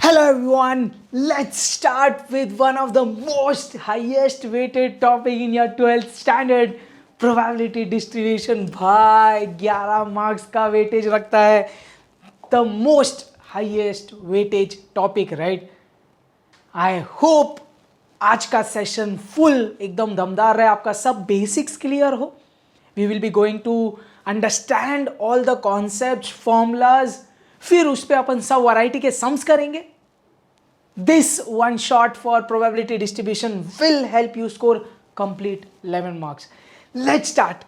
Hello everyone, let's start with one of the most highest weighted topic in your 12th standard, probability distribution. भाई 11 marks का weightage रखता है, the most highest weightage topic, right? I hope आज का session full एकदम दमदार रहे, आपका सब बेसिक्स क्लियर हो. We will be going to understand all the concepts, formulas, फिर उस पर अपन सब वैरायटी के सम्स करेंगे. This one shot for probability distribution will help you score complete 11 marks. Let's start.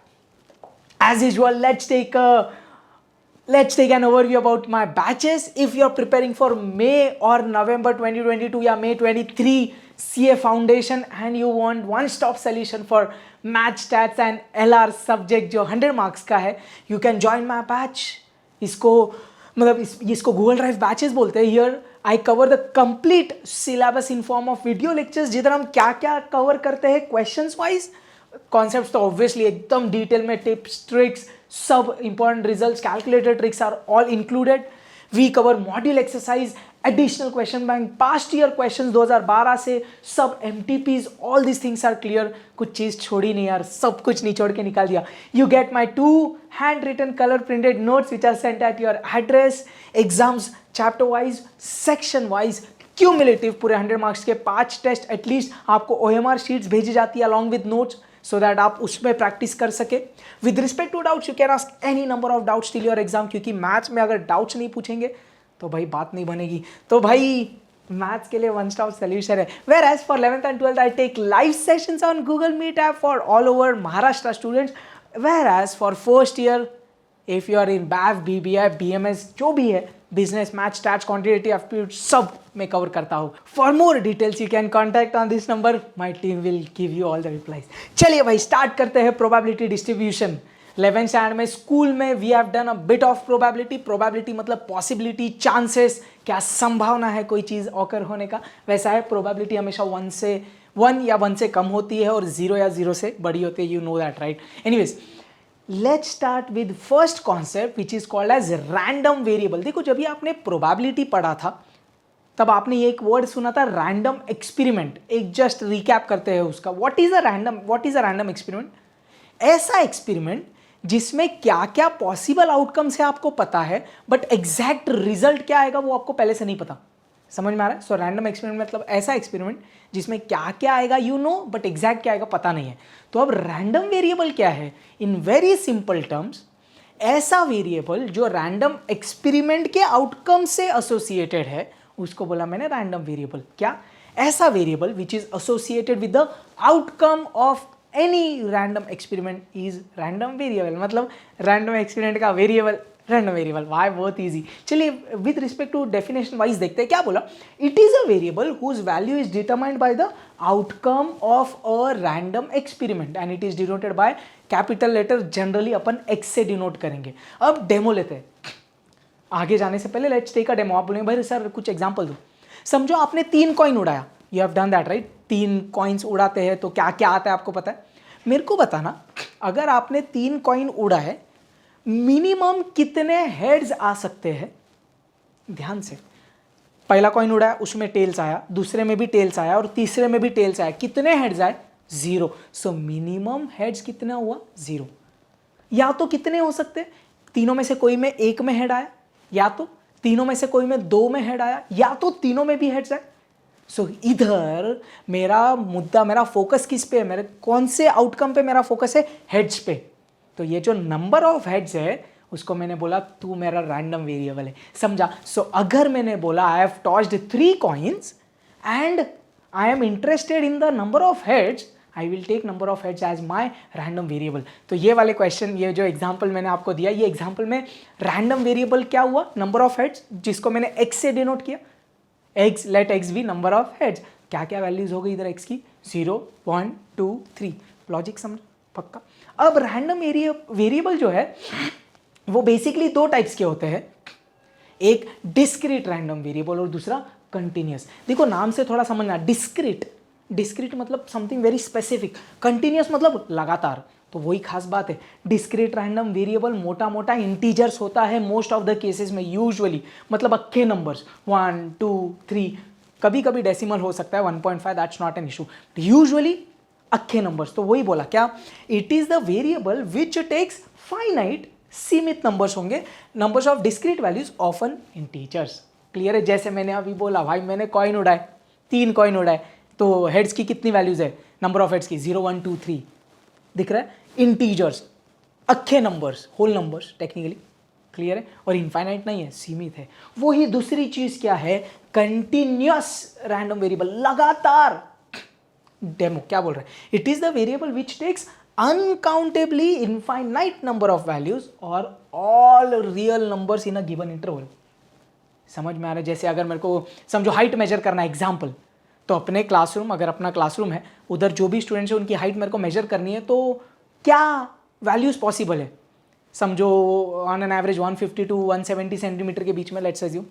As usual, let's take an overview about my batches. If you're preparing for May or November 2022 या May 23 CA Foundation and you want one-stop solution for Math, Stats and LR subject जो 100 marks का है, you can join my batch. इसको Google drive batches बोलते हैं. Here I cover the complete syllabus in form of video lectures, जिधर हम क्या क्या कवर करते हैं क्वेश्चंस वाइज. कॉन्सेप्ट्स तो ऑब्वियसली एकदम डिटेल में, टिप्स, ट्रिक्स, सब important results, calculator tricks are all included. We cover module exercise, additional question bank, past year questions 2012 से, सब MTPs, all this things are clear. कुछ चीज़ छोड़ी नहीं यार, सब कुछ निचोड़ के निकाल दिया. You get my 2 handwritten color printed notes which are sent at your address. Exams chapter wise, section wise, cumulative पूरे 100 मार्क्स के 5 टेस्ट एटलीस्ट आपको OMR शीट्स भेजी जाती है along with notes so that आप उसमें प्रैक्टिस कर सके. With respect to doubts, you can ask any number of doubts till your exam, क्योंकि मैथ्स में अगर डाउट्स नहीं पूछेंगे तो भाई बात नहीं बनेगी. तो भाई मैथ्स के लिए वन स्टॉप सोल्यूशन है. Whereas for 11th and 12th I take live sessions on Google Meet app for all over Maharashtra students. Whereas for first year, if you are in BAF, BBI, BMS, जो भी है, business, math, stats, quantitative aptitude, सब मैं cover करता हूँ. For more details, you can contact on this number. My team will give you all the replies. चलिए भाई start करते हैं probability distribution. 11th standard में स्कूल में we have done a bit of probability. Probability मतलब possibility, chances, क्या संभावना है कोई चीज़ occur होने का. वैसा है probability हमेशा 1 या 1 से कम होती है और 0 या 0 से बड़ी होती है. You know that right. Anyways let's start with first concept which is called as random variable. देखो जब भी आपने प्रोबेबिलिटी पढ़ा था तब आपने ये एक वर्ड सुना था रैंडम एक्सपेरिमेंट. एक जस्ट रिकैप करते हैं उसका. What is a random experiment? ऐसा एक्सपेरिमेंट जिसमें क्या क्या पॉसिबल आउटकम्स है आपको पता है, बट एग्जैक्ट रिजल्ट क्या आएगा वो आपको पहले से नहीं पता. समझ में आ रहा है? सो रैंडम एक्सपेरिमेंट मतलब ऐसा एक्सपेरिमेंट जिसमें क्या क्या आएगा यू नो, बट एग्जैक्ट क्या आएगा पता नहीं है. तो अब रैंडम वेरिएबल क्या है? इन वेरी सिंपल टर्म्स, ऐसा वेरिएबल जो रैंडम एक्सपेरिमेंट के आउटकम से एसोसिएटेड है उसको बोला मैंने रैंडम वेरिएबल. क्या? ऐसा variable which is associated with the outcome of any random experiment is random variable. मतलब रैंडम एक्सपेरिमेंट का वेरिएबल रैंडम वेरिएबल. वाई? बहुत ईजी. चलिए with respect to definition wise देखते हैं क्या बोला. It is a variable whose value is determined by the outcome of a random experiment and it is denoted by capital letter. Generally अपन x से denote करेंगे. अब demo लेते हैं. आगे जाने से पहले लेट्स टेक अ डेमो. आप बोलेंगे भाई सर कुछ एग्जाम्पल दो. समझो आपने 3 कॉइन उड़ाया. You have done that right. 3 coins उड़ाते हैं तो क्या क्या आता है आपको पता है. मेरे को बताना, अगर आपने 3 कॉइन उड़ा है मिनिमम कितने हेड्स आ सकते हैं. ध्यान से. पहला कॉइन उड़ाया उसमें टेल्स आया, दूसरे में भी टेल्स आया और तीसरे में भी टेल्स आया. कितने हेड्स आए? 0. सो मिनिमम हेड्स कितना हुआ? 0. या तो कितने हो सकते? तीनों में से कोई में एक में हेड आया, या तो तीनों में से कोई में 2 में हेड आया, या तो तीनों में भी हेड्स आए. सो इधर मेरा मुद्दा, मेरा फोकस किस पे है? मेरे कौन से आउटकम पे मेरा फोकस है? हेड्स पे. तो ये जो नंबर ऑफ हेड्स है उसको मैंने बोला तू मेरा रैंडम वेरिएबल है. समझा? सो अगर मैंने बोला I have tossed 3 coins and I am interested in the number of heads, I will take number of heads as my random variable. तो ये वाले क्वेश्चन, ये जो एग्जांपल मैंने आपको दिया, ये एग्जांपल में रैंडम वेरिएबल क्या हुआ? नंबर ऑफ हेड्स, जिसको मैंने एक्स से डिनोट किया. X, let x be number of heads. क्या क्या वैल्यूज हो गई इधर एक्स की? 0, 1, 2, 3. लॉजिक समझ पक्का. अब रैंडम वेरिएबल जो है वो बेसिकली 2 टाइप्स के होते हैं. एक डिस्क्रीट रैंडम वेरिएबल और दूसरा कंटिन्यूअस. देखो नाम से थोड़ा समझना. डिस्क्रीट मतलब समथिंग वेरी स्पेसिफिक. कंटिन्यूअस मतलब लगातार. तो वही खास बात है, डिस्क्रीट रैंडम वेरिएबल मोटा मोटा इंटीजर्स होता है मोस्ट ऑफ द केसेस में यूजुअली, मतलब अक्खे नंबर्स 1 2 3, कभी कभी डेसिमल हो सकता है 1.5, that's not an issue, usually अक्खे नंबर्स। तो वही बोला क्या, it is the variable which takes finite सीमित नंबर्स होंगे, numbers of discrete values often integers. Clear है? जैसे मैंने अभी बोला भाई मैंने कॉइन उड़ाए, 3 कॉइन उड़ाए, तो हेड्स की कितनी वैल्यूज है, नंबर ऑफ हेड्स की 0 1 2 3, दिख रहा है, इंटीजर्स, अक्खे numbers, whole numbers technically. Clear है? और इनफाइनाइट नहीं है, सीमित है। वही दूसरी चीज क्या है, कंटिन्यूअस रैंडम वेरिएबल, लगातार। डेमो क्या बोल रहे हैं, it is the variable which takes uncountably infinite number of values और all real numbers in a given interval. समझ में आ रहा है? जैसे अगर मेरे को समझो हाइट मेजर करना है एग्जाम्पल, तो अपने क्लासरूम, अगर अपना क्लासरूम है, उधर जो भी स्टूडेंट्स है उनकी हाइट मेरे को मेजर करनी है, तो क्या वैल्यूज पॉसिबल है, समझो on an average 150 to 170 centimetre के बीच में, लेट्स अज्यूम,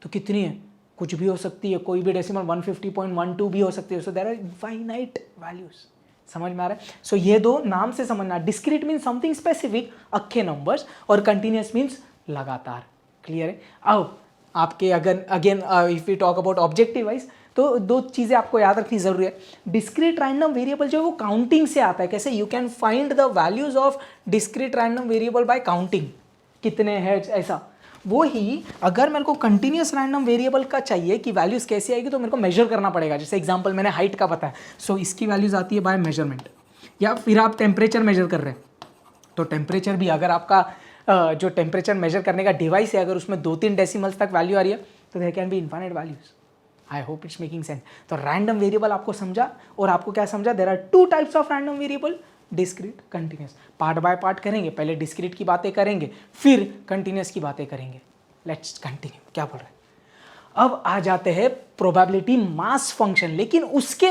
तो कितनी है, कुछ भी हो सकती है, कोई भी डेसिमल 150.12 भी हो सकती है, so there are infinite values. समझ में आ रहा है? सो ये दो नाम से समझना, डिस्क्रीट मीन्स समथिंग स्पेसिफिक, अक्खे नंबर्स, और कंटिन्यूअस मीन्स लगातार। क्लियर है? अब आपके again if we talk about objective wise, तो दो चीज़ें आपको याद रखनी जरूरी है। डिस्क्रीट रैंडम वेरिएबल जो है वो काउंटिंग से आता है। कैसे? You can find the values of discrete random variable bye counting, कितने हेड्स, ऐसा। वो ही अगर मेरे को कंटिन्यूअस रैंडम वेरिएबल का चाहिए कि वैल्यूज कैसे आएगी, तो मेरे को मेजर करना पड़ेगा। जैसे एग्जांपल मैंने हाइट का पता है, सो इसकी वैल्यूज आती है बाय मेजरमेंट। या फिर आप टेम्परेचर मेजर कर रहे हैं, तो टेम्परेचर भी अगर आपका जो टेम्परेचर मेजर करने का डिवाइस है, अगर उसमें 2-3 डेसिमल्स तक वैल्यू आ रही है, तो there can be infinite values. I hope it's making sense. तो रैंडम वेरिएबल आपको समझा, और आपको क्या समझा, there are 2 types of random variable, discrete, continuous. Part by part करेंगे, पहले डिस्क्रीट की बातें करेंगे, फिर कंटिन्यूअस की बातें करेंगे। लेट्स कंटिन्यू, क्या बोल रहे हैं। अब आ जाते हैं प्रोबेबिलिटी मास फंक्शन, लेकिन उसके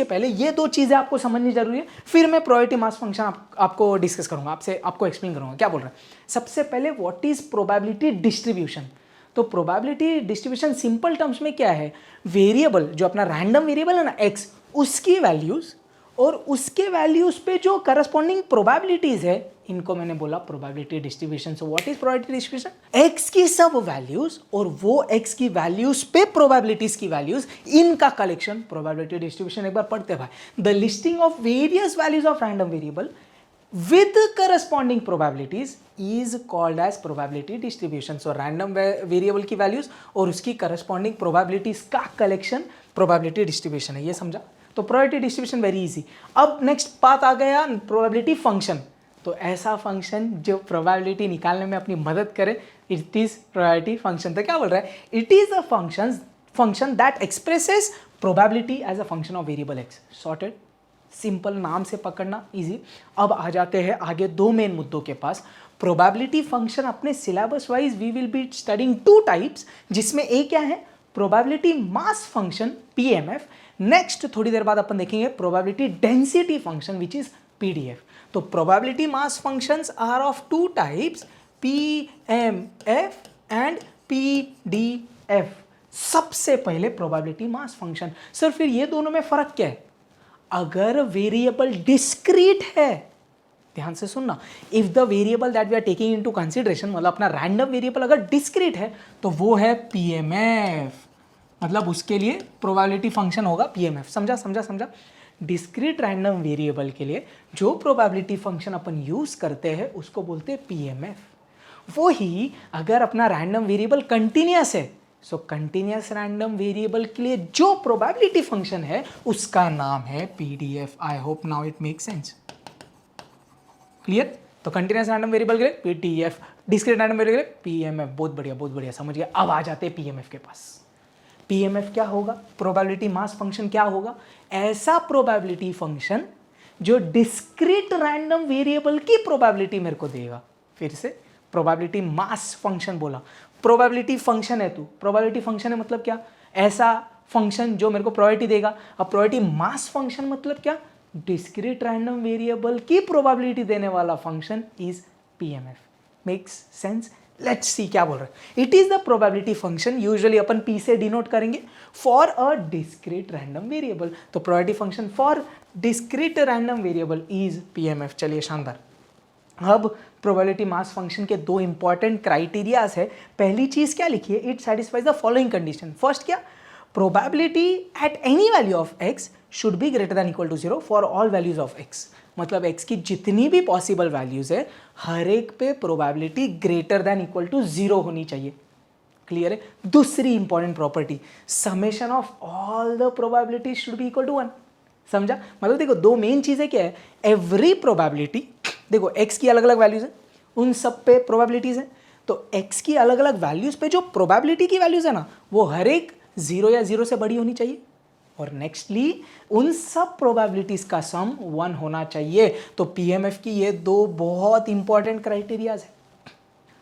पहले ये दो चीजें आपको समझनी जरूरी है, फिर मैं प्रोबेबिलिटी मास फंक्शन आपको डिस्कस करूंगा, आपको एक्सप्लेन करूंगा। क्या बोल रहे हैं, सबसे पहले व्हाट इज प्रोबेबिलिटी डिस्ट्रीब्यूशन। तो प्रोबेबिलिटी डिस्ट्रीब्यूशन सिंपल टर्म्स में क्या है, वेरिएबल जो अपना रैंडम वेरिएबल है ना एक्स, उसकी वैल्यूज और उसके वैल्यूज पे जो करस्पॉन्डिंग प्रोबेबिलिटीज है, इनको मैंने बोला probability distribution. So what is probability distribution, x की सब वैल्यूज और वो एक्स की वैल्यूज पे प्रोबेबिलिटीज की वैल्यूज, इनका कलेक्शन प्रोबेबिलिटी डिस्ट्रीब्यूशन। एक बार पढ़ते भाई, the listing of various values of random variable with corresponding probabilities is called as probability distribution. So random variable की values और उसकी corresponding probabilities का collection probability distribution है। ये समझा? तो probability distribution very easy। अब next बात आ गया probability function। तो ऐसा function जो probability निकालने में अपनी मदद करे, it is probability function। तो क्या बोल रहा है, it is a function that expresses probability as a function of variable x। Sorted? Simple, नाम से पकड़ना इजी। अब आ जाते हैं आगे दो मेन मुद्दों के पास। प्रोबेबिलिटी फंक्शन अपने syllabus wise we will be studying 2 types, जिसमें एक क्या है, probability mass function PMF. Next थोड़ी देर बाद अपन देखेंगे probability density function which is PDF. तो probability mass functions are of 2 types, PMF and PDF. सबसे पहले प्रोबेबिलिटी मास फंक्शन। सर फिर ये दोनों में फर्क क्या है, अगर वेरिएबल डिस्क्रीट है, ध्यान से सुनना, if the variable that we are taking into consideration, मतलब अपना रैंडम वेरिएबल अगर डिस्क्रीट है, तो वो है पीएमएफ, मतलब उसके लिए प्रोबेबिलिटी फंक्शन होगा पीएमएफ। समझा? डिस्क्रीट रैंडम वेरिएबल के लिए जो प्रोबेबिलिटी फंक्शन अपन यूज करते हैं उसको बोलते हैं पीएमएफ। वो ही अगर अपना रैंडम वेरिएबल कंटिन्यूअस है, सो कंटिन्यूअस रैंडम वेरिएबल के लिए जो प्रोबेबिलिटी फंक्शन है उसका नाम है PDF. I hope now it make sense. Clear? तो कंटिन्यूअस रैंडम वेरिएबल के लिए पीडीएफ, डिस्क्रीट रैंडम वेरिएबल के लिए पीएमएफ। बहुत बढ़िया, समझ गया। अब आ जाते हैं पीएमएफ के पास। पीएमएफ क्या होगा, प्रोबेबिलिटी मास फंक्शन क्या होगा, ऐसा प्रोबेबिलिटी फंक्शन जो डिस्क्रीट रैंडम वेरिएबल की प्रोबेबिलिटी मेरे को देगा। फिर से प्रोबेबिलिटी मास फंक्शन बोला, प्रोबेबिलिटी फंक्शन है तू, प्रोबेबिलिटी फंक्शन है मतलब क्या, ऐसा फंक्शन जो मेरे को प्रोबेबिलिटी देगा। अब प्रोबेबिलिटी मास फंक्शन मतलब क्या, डिस्क्रीट रैंडम वेरिएबल की प्रोबेबिलिटी देने वाला function is PMF. Makes sense? Let's see क्या बोल रहे हैं। It is the probability function, usually अपन पी से डिनोट करेंगे, for a discrete random variable. तो probability function for discrete random variable is PMF. चलिए शानदार। अब प्रोबेबिलिटी मास फंक्शन के दो इंपॉर्टेंट क्राइटेरियाज है। पहली चीज क्या लिखिए, it satisfies the following condition. First क्या, probability at any value of x should be greater than equal to 0 for all values of x. मतलब एक्स की जितनी भी पॉसिबल वैल्यूज है हर एक पे probability greater than equal to 0 होनी चाहिए। क्लियर है। दूसरी important property, summation of all the probability should be equal to 1। समझा? मतलब देखो दो मेन चीजें क्या है, एवरी प्रोबेबिलिटी, देखो x की अलग अलग वैल्यूज हैं, उन सब पे प्रोबेबिलिटीज हैं, तो x की अलग अलग वैल्यूज पे जो प्रोबेबिलिटी की वैल्यूज है ना वो हर एक 0 या 0 से बड़ी होनी चाहिए। और नेक्स्टली उन सब प्रोबेबिलिटीज का सम 1 होना चाहिए। तो पीएमएफ की ये दो बहुत इंपॉर्टेंट क्राइटेरियाज है।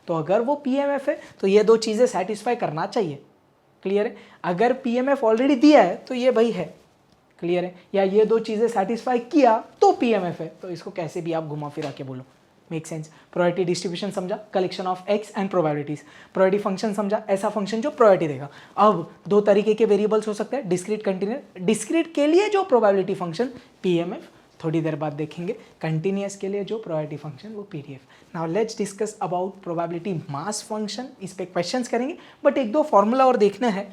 तो अगर वो पीएमएफ है तो ये दो चीजें सेटिस्फाई करना चाहिए। क्लियर है। अगर पीएमएफ ऑलरेडी दिया है तो ये भाई है। क्लियर है। या ये दो चीजें सेटिस्फाई किया तो पीएमएफ है। तो इसको कैसे भी आप घुमा फिरा के बोलो, मेक सेंस। प्रोबेबिलिटी डिस्ट्रीब्यूशन समझा, collection of x and probabilities. Probability function समझा, ऐसा फंक्शन जो प्रोबेबिलिटी देगा। अब दो तरीके के वेरिएबल्स हो सकते हैं, डिस्क्रीट, कंटीन्यूअस। डिस्क्रीट के लिए जो प्रोबेबिलिटी फंक्शन पीएमएफ, थोड़ी देर बाद देखेंगे। कंटीन्यूअस के लिए जो प्रोबेबिलिटी फंक्शन वो PDF. Now let's discuss about probability mass function. इस पे क्वेश्चंस करेंगे, बट एक दो फॉर्मूला और देखना है,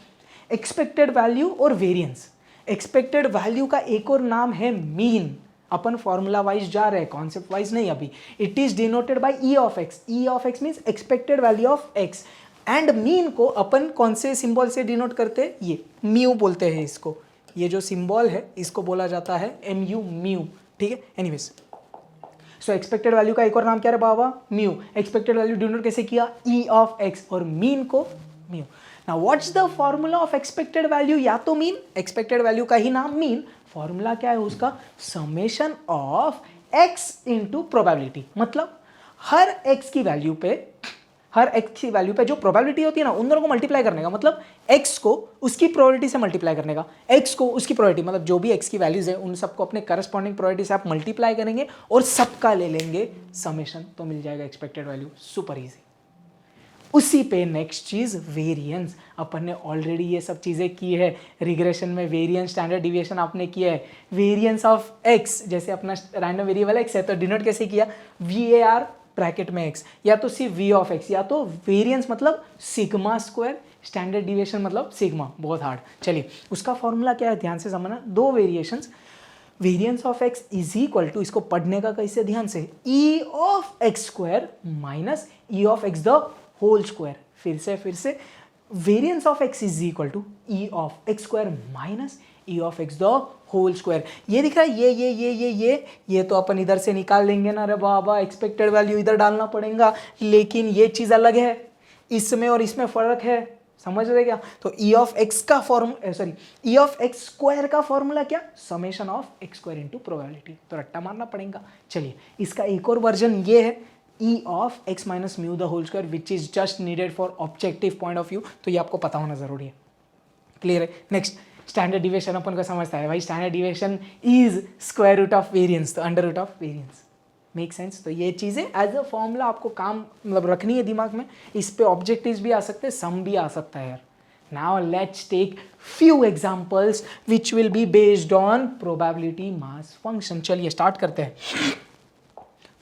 एक्सपेक्टेड वैल्यू और वेरिएंस। एक्सपेक्टेड वैल्यू का एक और नाम है मीन। अपन फॉर्मूला वाइज जा रहे हैं, कॉन्सेप्ट वाइज नहीं अभी। It is denoted bye E of x. E of x means expected value of x. And mean को अपन कौन से सिंबल से डिनोट करते हैं, ये म्यू बोलते हैं इसको। ये जो सिंबल है इसको बोला जाता है MU, म्यू। ठीक है। एनीवेज, सो एक्सपेक्टेड वैल्यू का एक और नाम क्या है बाबा, म्यू। एक्सपेक्टेड वैल्यू डिनोट कैसे किया, ई ऑफ एक्स, और मीन को mu. Now what's the formula of expected value, या तो मीन, एक्सपेक्टेड वैल्यू का ही नाम मीन। फॉर्मूला क्या है उसका, summation of x into probability. मतलब हर एक्स की वैल्यू पे जो प्रोबेबिलिटी होती है ना उन दोनों को मल्टीप्लाई करने का। मतलब एक्स को उसकी प्रोबेबिलिटी से मल्टीप्लाई करने का, एक्स को उसकी प्रोबेबिलिटी, मतलब जो भी एक्स की वैल्यूज है उन सबको अपने करस्पॉन्डिंग प्रोबेबिलिटी से आप मल्टीप्लाई करेंगे और सबका ले लेंगे समेशन, तो मिल जाएगा एक्सपेक्टेड वैल्यू। Super easy. उसी पे नेक्स्ट चीज वेरिएंस। अपन ने ऑलरेडी ये सब चीजें की है रिग्रेशन में। वेरिएंस, स्टैंडर्ड डिविएशन आपने किया है। वेरिएंस ऑफ एक्स, जैसे अपना रैंडम वेरिएबल एक्स है तो डिनोट कैसे किया, VAR ब्रैकेट में एक्स, या तो सिर्फ V ऑफ एक्स, या तो वेरिएंस मतलब सिग्मा स्क्वायर, स्टैंडर्ड डिविएशन मतलब सिग्मा। बहुत हार्ड। चलिए उसका फॉर्मूला क्या है ध्यान से समझना। दो variations, variance of x is equal to, इसको पढ़ने का कैसे ध्यान से, E of x square minus E of x the whole square. फिर से variance of x is equal to E of x square minus E of x the whole square. ये दिख रहा है, ये तो अपन इधर से निकाल लेंगे ना रे बाबा, एक्सपेक्टेड वैल्यू इधर डालना पड़ेगा, लेकिन ये चीज अलग है, इसमें और इसमें फर्क है। समझ रहे क्या? तो E ऑफ एक्स का E ऑफ एक्स स्क्वायर का फॉर्मूला क्या, summation of x square into probability. तो रट्टा मारना पड़ेगा। चलिए इसका एक और वर्जन ये है, E of x minus mu the whole square, which is just needed for objective point of view. तो ये आपको पता होना जरूरी है। क्लियर है। नेक्स्ट, स्टैंडर्ड डिविएशन अपन को समझता है भाई, standard deviation is square root of variance, तो under root of variance. Make sense. तो ये चीज़ें एज अ फॉर्मूला आपको काम मतलब रखनी है दिमाग में। इस पे ऑब्जेक्टिव्स भी आ सकते हैं, सम भी आ सकता है यार। Now let's take few examples which will be based on probability mass function. चलिए स्टार्ट करते हैं।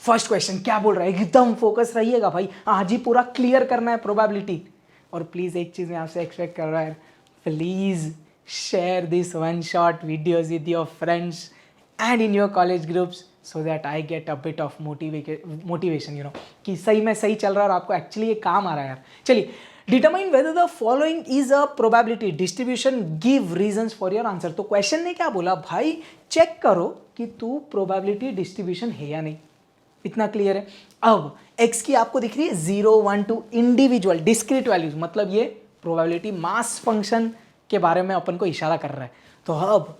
फर्स्ट क्वेश्चन क्या बोल रहा है, एकदम फोकस रहिएगा भाई, आज ही पूरा क्लियर करना है प्रोबेबिलिटी। और प्लीज एक चीज मैं आपसे एक्सपेक्ट कर रहा है, please share this one shot videos with your friends and in your college groups, so that I get a bit of motivation, you know, कि सही में सही चल रहा है और आपको एक्चुअली ये काम आ रहा है यार। चलिए, determine whether the following is a probability distribution, give reasons for your answer. तो क्वेश्चन ने क्या बोला भाई, चेक करो कि तू प्रोबेबिलिटी डिस्ट्रीब्यूशन है या नहीं। इतना क्लियर है। अब x की आपको दिख रही है 0, 1, 2 इंडिविजुअल डिस्क्रीट वैल्यूज, मतलब ये प्रोबेबिलिटी मास फंक्शन के बारे में अपन को इशारा कर रहा है। तो अब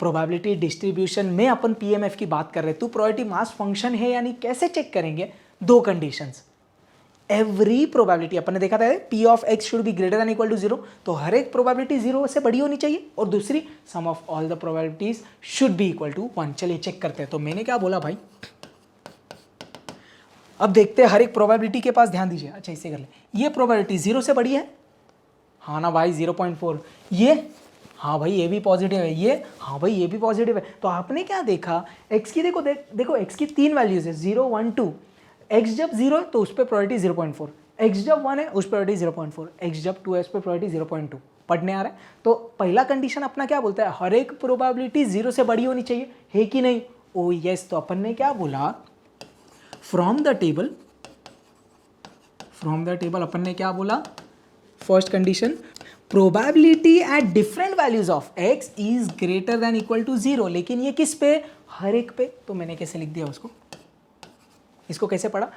प्रोबेबिलिटी डिस्ट्रीब्यूशन में अपन पीएमएफ की बात कर रहे हैं, तो प्रोबेबिलिटी मास फंक्शन है यानी कैसे चेक करेंगे, दो कंडीशंस। एवरी प्रोबेबिलिटी अपन ने देखा था P of x should be greater than equal to 0, तो हर एक प्रोबेबिलिटी 0 से बड़ी होनी चाहिए, और दूसरी sum of all the probabilities should be equal to 1। चलिए चेक करते हैं। तो मैंने क्या बोला भाई, अब देखते हैं हर एक प्रोबेबिलिटी के पास, ध्यान दीजिए। अच्छा इसे कर ले, ये प्रोबेबिलिटी 0 से बड़ी है, हाँ ना भाई 0.4, ये हाँ भाई ये भी पॉजिटिव है, ये हाँ भाई ये भी पॉजिटिव है। तो आपने क्या देखा, एक्स की देखो एक्स की 3 वैल्यूज है 0 1 2। एक्स जब 0 है तो उस पर प्रायोरिटी 0.4, एक्स जब 1 है उस पर प्रायोरिटी 0.4, एक्स जब 2 है उस पर प्रायोरिटी 0.2। पढ़ने आ रहा है। तो पहला कंडीशन अपना क्या बोलता है, हर एक प्रोबेबिलिटी 0 से बड़ी होनी चाहिए, है कि नहीं? ओ यस। तो अपन ने क्या बोला, फ्रॉम द टेबल अपन ने क्या बोला, first condition probability at different values of x is greater than equal to 0। लेकिन ये किस पे, हर एक पे। तो मैंने कैसे लिख दिया उसको, इसको कैसे पढ़ा,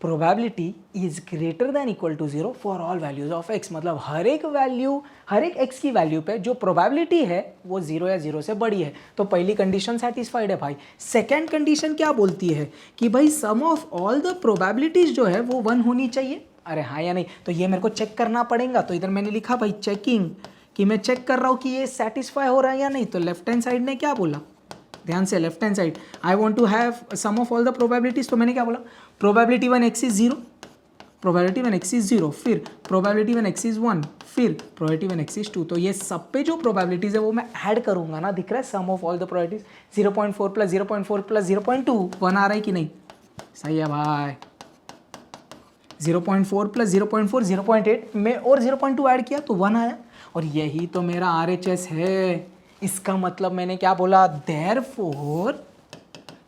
probability is greater than equal to 0 for all values of x. मतलब हर एक एक्स की वैल्यू पे जो प्रोबेबिलिटी है वो 0 या 0 से बड़ी है। तो पहली कंडीशन सेटिस्फाइड है भाई। सेकेंड कंडीशन क्या बोलती है कि भाई सम ऑफ ऑल द प्रोबेबिलिटीज जो है वो 1 होनी चाहिए। अरे हाँ या नहीं, तो ये मेरे को चेक करना पड़ेगा। तो इधर मैंने लिखा भाई चेकिंग, कि मैं चेक कर रहा हूँ कि ये सेटिस्फाई हो रहा है या नहीं। तो लेफ्ट हैंड साइड ने क्या बोला, ध्यान से, left hand side, I want to have sum of all the probabilities. तो मैंने क्या बोला, probability 1 x is 0, probability 1 x is 0, फिर प्रोबेबिलिटी 1 एक्स इज 1, फिर प्रोबेबिलिटी 1 एक्स इज 2। तो ये सब पे जो प्रोबेबिलिटीज है वो मैं ऐड करूंगा ना, दिख रहा है sum of all the probabilities 0.4 plus 0.4 plus 0.2 1 आ रहा है कि नहीं? सही है भाई। 0.4 प्लस 0.4 0.8 में और 0.2 ऐड किया तो 1 आया, और यही तो मेरा RHS है। इसका मतलब मैंने क्या बोला, therefore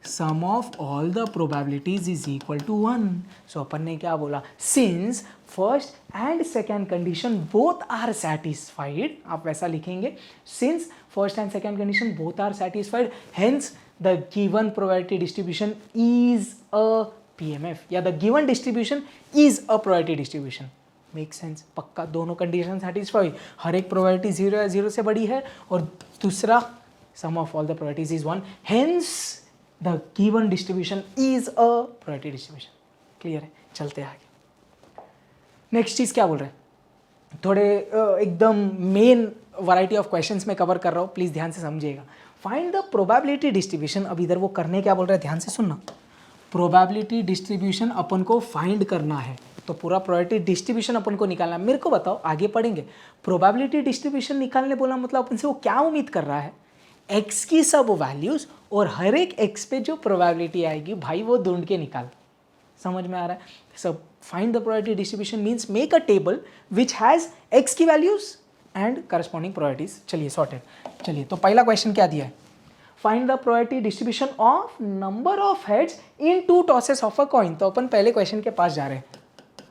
sum of all the probabilities is equal to 1। So अपन ने क्या बोला, since first and second condition both are satisfied, आप वैसा लिखेंगे, since first and second condition both are satisfied, hence the given probability distribution is a PMF, या the given distribution is a probability distribution. Make sense? पक्का दोनों condition satisfy, हर एक probability 0 या 0 से बड़ी है, और दूसरा sum of all the probabilities is 1, hence the given distribution is a probability distribution. Clear है? चलते आगे। नेक्स्ट चीज क्या बोल रहे हैं, थोड़े एकदम मेन वैरायटी ऑफ क्वेश्चंस में कवर कर रहा हूँ, प्लीज ध्यान से समझिएगा। Find the probability distribution. अब इधर वो करने क्या बोल रहे हैं, ध्यान से सुनना। प्रोबेबिलिटी डिस्ट्रीब्यूशन अपन को फाइंड करना है, तो पूरा प्रोबेबिलिटी डिस्ट्रीब्यूशन अपन को निकालना है। मेरे को बताओ, आगे पढ़ेंगे। प्रोबेबिलिटी डिस्ट्रीब्यूशन निकालने बोला मतलब अपन से वो क्या उम्मीद कर रहा है, एक्स की सब वैल्यूज और हर एक एक्स पे जो प्रोबेबिलिटी आएगी भाई वो ढूंढ के निकाल। समझ में आ रहा है? सब find the probability distribution means make a table which has x की वैल्यूज एंड करस्पॉन्डिंग प्रोबेबिलिटीज। चलिए सॉर्टेड। चलिए तो पहला क्वेश्चन क्या दिया है, find the probability distribution of number of heads in 2 tosses of a coin. तो अपन पहले क्वेश्चन के पास जा रहे हैं।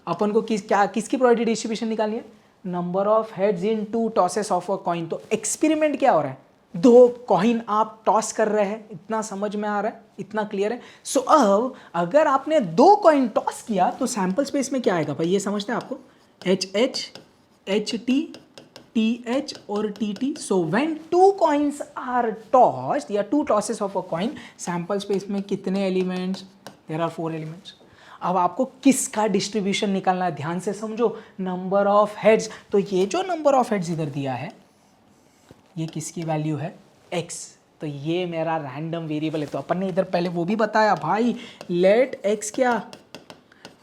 अपन को किसकी प्रोबेबिलिटी डिस्ट्रीब्यूशन निकालनी है, number of heads in 2 tosses of a coin. तो एक्सपेरिमेंट क्या हो रहा है, 2 कॉइन आप टॉस कर रहे हैं, इतना समझ में आ रहा है, इतना क्लियर है? सो अब अगर आपने 2 कॉइन टॉस किया तो सैंपल स्पेस में क्या आएगा भाई, ये समझते हैं आपको, HH HT TH और TT। So when 2 coins are tossed या 2 tosses of a coin, sample space में कितने एलिमेंट्स, there are 4 एलिमेंट्स। अब आपको किसका डिस्ट्रीब्यूशन निकालना है, ध्यान से समझो, नंबर ऑफ हेड्स। तो ये जो नंबर ऑफ हेड्स इधर दिया है ये किसकी वैल्यू है, x। तो ये मेरा रैंडम वेरिएबल है। तो अपन ने इधर पहले वो भी बताया भाई, लेट x क्या,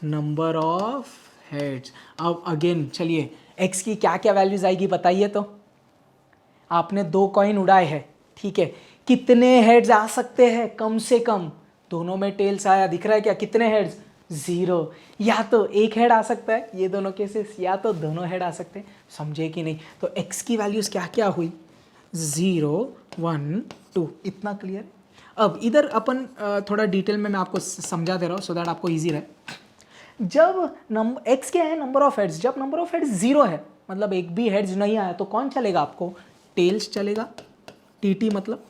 नंबर ऑफ हेड्स। अब अगेन चलिए x की क्या क्या वैल्यूज आएगी बताइए। तो आपने 2 कॉइन उड़ाए हैं, ठीक है, कितने हेड्स आ सकते हैं, कम से कम दोनों में टेल्स आया, दिख रहा है क्या, कितने हेड्स, 0। या तो एक हेड आ सकता है ये दोनों केसेस, या तो दोनों हेड आ सकते हैं। समझे कि नहीं? तो x की वैल्यूज क्या क्या हुई, 0 1 2, इतना क्लियर। अब इधर अपन थोड़ा डिटेल में मैं आपको समझा दे रहा हूँ सो दैट आपको ईजी रहे। जब एक्स क्या है, नंबर ऑफ हेड्स, जब नंबर ऑफ हेड्स 0 है मतलब एक भी हेड्स नहीं आया तो कौन चलेगा आपको, टेल्स चलेगा, TT मतलब।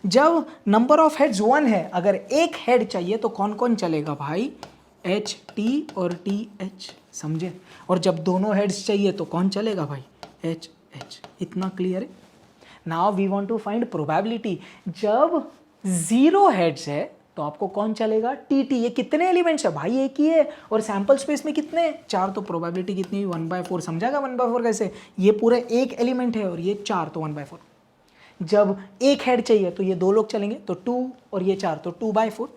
जब नंबर ऑफ हेड्स 1 है, अगर एक हेड चाहिए तो कौन कौन चलेगा भाई, HT और TH। समझे? और जब दोनों हेड्स चाहिए तो कौन चलेगा भाई, HH। इतना क्लियर है? Now we want to find probability. जब 0 हेड्स है तो आपको कौन चलेगा, TT। ये कितने एलिमेंट्स है भाई, एक ही है, और सैंपल स्पेस में कितने, 4। तो प्रोबेबिलिटी कितनी, 1/4। समझागा 1/4 कैसे, ये पूरा एक एलिमेंट है और ये 4, तो 1/4। जब एक हेड चाहिए तो ये 2 लोग चलेंगे, तो 2 और ये 4, तो 2/4।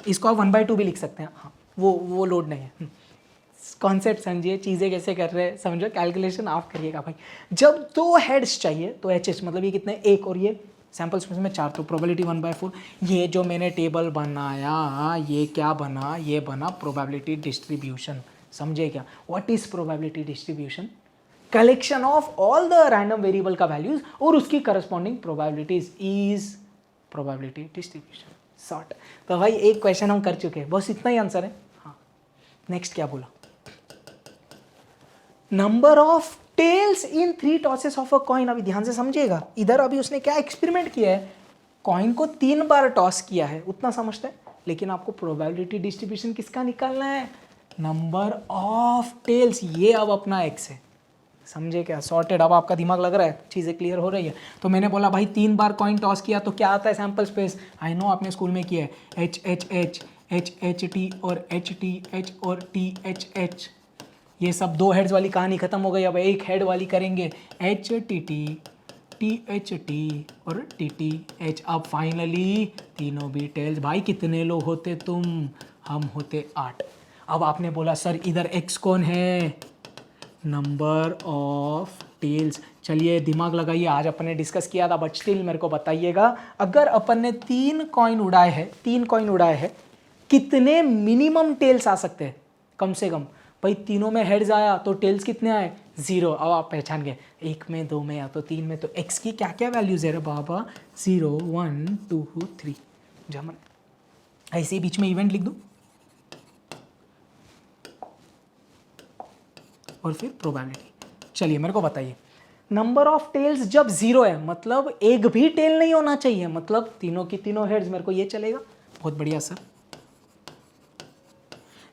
इसको आप 1/2 भी लिख सकते हैं, हाँ वो लोड नहीं है। कॉन्सेप्ट समझिए, चीज़ें कैसे कर रहे हैं समझो, कैलकुलेशन आप करिएगा भाई। जब दो हेड्स चाहिए तो एच मतलब ये कितने, एक और ये सैम्पल स्पेस में 4, तो प्रोबेबिलिटी 1/4। ये जो मैंने टेबल बनाया ये क्या बना, ये बना प्रोबेबिलिटी डिस्ट्रीब्यूशन। समझे क्या? What is probability distribution? Collection of all the random variable का वैल्यूज और उसकी corresponding probabilities is probability distribution. Short. तो भाई एक क्वेश्चन हम कर चुके हैं, बस इतना ही आंसर है। हाँ, नेक्स्ट क्या बोला? Number of tails in 3 tosses of a coin. अभी ध्यान से समझिएगा, इधर अभी उसने क्या एक्सपेरिमेंट किया है, कॉइन को 3 बार टॉस किया है, उतना समझते हैं। लेकिन आपको प्रोबेबिलिटी डिस्ट्रीब्यूशन किसका निकालना है? Number of tails. ये अब अपना एक्स है, समझे क्या? सॉर्टेड। अब आपका दिमाग लग रहा है, चीज़ें क्लियर हो रही है। तो मैंने बोला भाई 3 बार कॉइन टॉस किया तो क्या आता है सैम्पल स्पेस? आई नो आपने स्कूल में किया है, H H H, H H T और एच टी एच और टी एच एच। ये सब 2 हेड्स वाली कहानी खत्म हो गई, अब एक हेड वाली करेंगे, H T T H T और टी टी एच। अब फाइनली तीनों भी टेल्स। भाई कितने लोग होते तुम? हम होते 8। अब आपने बोला सर इधर एक्स कौन है? Number of tails. चलिए दिमाग लगाइए, आज अपन ने डिस्कस किया था बट स्टिल मेरे को बताइएगा, अगर अपन ने 3 कॉइन उड़ाए हैं, 3 कॉइन उड़ाए हैं, कितने मिनिमम टेल्स आ सकते हैं कम से कम? भाई तीनों में हेड्स आया तो टेल्स कितने आए? 0। अब आप पहचान गए, 1 में, 2 में या तो 3 में। तो x की क्या क्या वैल्यूज है रे बाबा? 0 1 2 3। जमा ऐसे ही बीच में इवेंट लिख दूँ और फिर प्रोबेबिलिटी। चलिए मेरे को बताइए, नंबर ऑफ टेल्स जब 0 है मतलब एक भी टेल नहीं होना चाहिए, मतलब तीनों की तीनों हेड्स, मेरे को ये चलेगा। बहुत बढ़िया सर।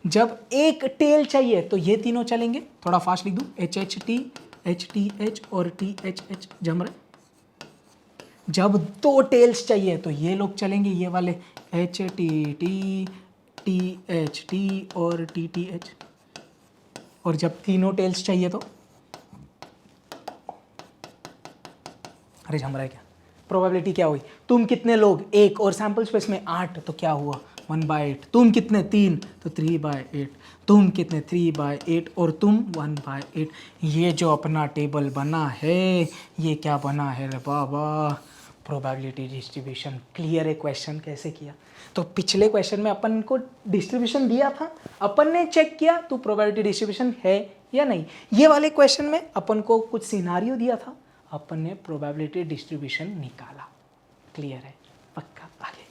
जब एक टेल चाहिए तो ये तीनों चलेंगे, थोड़ा फास्ट लिख दूं, एच टी एच और टी एच एच जम रहे। जब 2 टेल्स चाहिए तो ये लोग चलेंगे, ये वाले एच टी एच टी और टी टी एच। और जब तीनों टेल्स चाहिए तो, अरे जम रहा है क्या? प्रोबेबिलिटी क्या हुई? तुम कितने लोग? 1 और सैंपल स्पेस में 8, तो क्या हुआ? 1/8। तुम कितने? 3, तो 3/8। तुम कितने? 3/8 और तुम 1/8। ये जो अपना टेबल बना है ये क्या बना है रे बाबा? Probability distribution. क्लियर है क्वेश्चन कैसे किया? तो पिछले क्वेश्चन में अपन को डिस्ट्रीब्यूशन दिया था, अपन ने चेक किया तो प्रोबेबिलिटी डिस्ट्रीब्यूशन है या नहीं। ये वाले क्वेश्चन में अपन को कुछ सिनारियो दिया था, अपन ने प्रोबेबिलिटी डिस्ट्रीब्यूशन निकाला। क्लियर है? पक्का? आगे।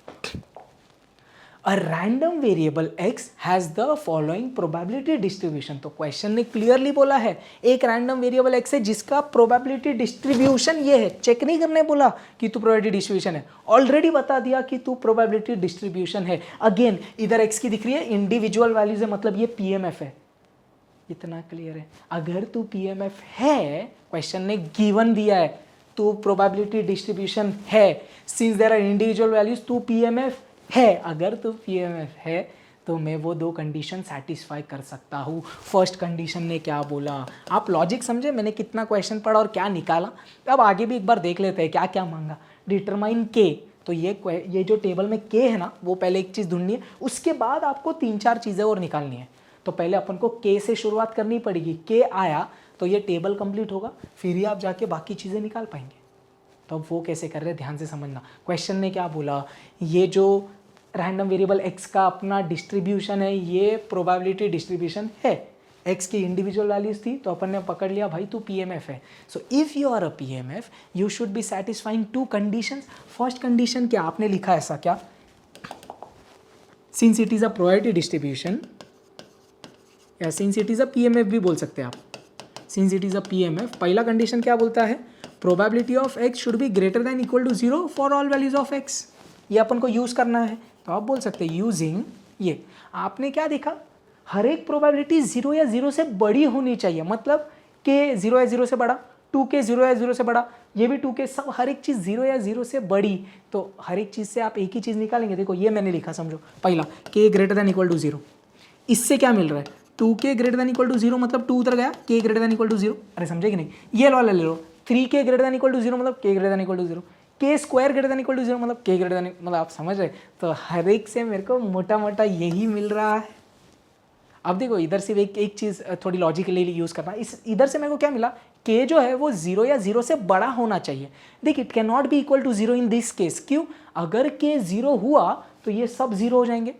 A random variable x has the following probability distribution। तो क्वेश्चन ने क्लियरली बोला है एक रैंडम वेरिएबल x है जिसका प्रोबेबिलिटी डिस्ट्रीब्यूशन ये है। चेक नहीं करने बोला कि तू प्रोबेबिलिटी डिस्ट्रीब्यूशन है, ऑलरेडी बता दिया कि तू प्रोबेबिलिटी डिस्ट्रीब्यूशन है। अगेन इधर x की दिख रही है, इंडिविजुअल वैल्यूज है, मतलब ये पीएमएफ है। इतना क्लियर है? अगर तू पीएमएफ है, क्वेश्चन ने गिवन दिया है, तू प्रोबेबिलिटी डिस्ट्रीब्यूशन है, since there are individual values, तू पीएमएफ है। अगर तो पीएमएफ है तो मैं वो 2 कंडीशन सेटिस्फाई कर सकता हूँ। फर्स्ट कंडीशन ने क्या बोला? आप लॉजिक समझे, मैंने कितना क्वेश्चन पढ़ा और क्या निकाला। अब आगे भी एक बार देख लेते हैं क्या क्या मांगा। डिटरमाइन के, तो ये जो टेबल में के है ना, वो पहले एक चीज़ ढूंढनी है, उसके बाद आपको 3-4 चीज़ें और निकालनी है। तो पहले अपन को के से शुरुआत करनी पड़ेगी। के आया तो ये टेबल कंप्लीट होगा, फिर ही आप जाके बाकी चीज़ें निकाल पाएंगे। तो अब वो कैसे कर रहे हैं ध्यान से समझना। क्वेश्चन ने क्या बोला? ये जो रैंडम वेरिएबल x का अपना डिस्ट्रीब्यूशन है ये प्रोबेबिलिटी डिस्ट्रीब्यूशन है। x की इंडिविजुअल वैल्यूज थी तो अपन ने पकड़ लिया भाई तू पीएमएफ है। So if you are a PMF you should be satisfying 2 conditions. First condition क्या आपने लिखा ऐसा क्या? Since it is a probability distribution, या since it is a PMF भी बोल सकते हैं आप। Since it is a PMF, पहला कंडीशन क्या बोलता है? Probability of x should be greater than equal to 0 for all values of x। ये अपन को यूज़ करना है, तो आप बोल सकते हैं यूजिंग ये। आपने क्या देखा? हर एक प्रोबेबिलिटी 0 या 0 से बड़ी होनी चाहिए, मतलब के 0 या 0 से बड़ा, 2k 0 या 0 से बड़ा, ये भी 2k, सब हर एक चीज़ 0 या 0 से बड़ी। तो हर एक चीज़ से आप एक ही चीज़ निकालेंगे। देखो ये मैंने लिखा, समझो। पहला k greater than equal to 0, इससे क्या मिल रहा है? 2k greater than equal to 0 मतलब 2 उधर गया, k greater than equal to 0। अरे समझे कि नहीं? ये वाला ले लो, 3k greater than equal to 0 मतलब k greater than equal to 0, k square greater than equal to 0 मतलब k ग्रेटर देन, मतलब आप समझ रहे। तो हर एक से मेरे को मोटा मोटा यही मिल रहा है। अब देखो इधर सिर्फ एक चीज़ थोड़ी लॉजिकली यूज़ करना, इस इधर से मेरे को क्या मिला, k जो है वो 0 या 0 से बड़ा होना चाहिए। देख it can not be equal to 0 in this case, क्यों, अगर k 0 हुआ तो ये सब 0 हो जाएंगे,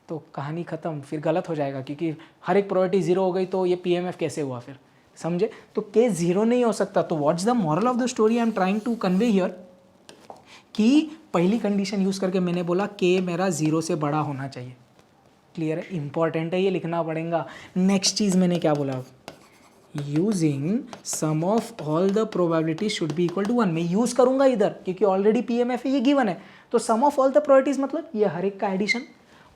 तो कहानी ख़त्म, फिर गलत हो जाएगा, क्योंकि हर एक प्रोबेबिलिटी 0 हो गई तो ये PMF कैसे हुआ फिर, समझे। तो k 0 नहीं हो सकता। तो what's the moral of the story I am trying to convey here, कि पहली कंडीशन यूज़ करके मैंने बोला k मेरा 0 से बड़ा होना चाहिए। क्लियर है, इंपॉर्टेंट है, ये लिखना पड़ेगा। नेक्स्ट चीज़ मैंने क्या बोला, using sum of all the probability should be equal to 1। मैं यूज़ करूंगा इधर क्योंकि ऑलरेडी PMF है, ये गिवन है, तो सम ऑफ ऑल द प्रोबेबिलिटीज मतलब ये हर एक का एडिशन।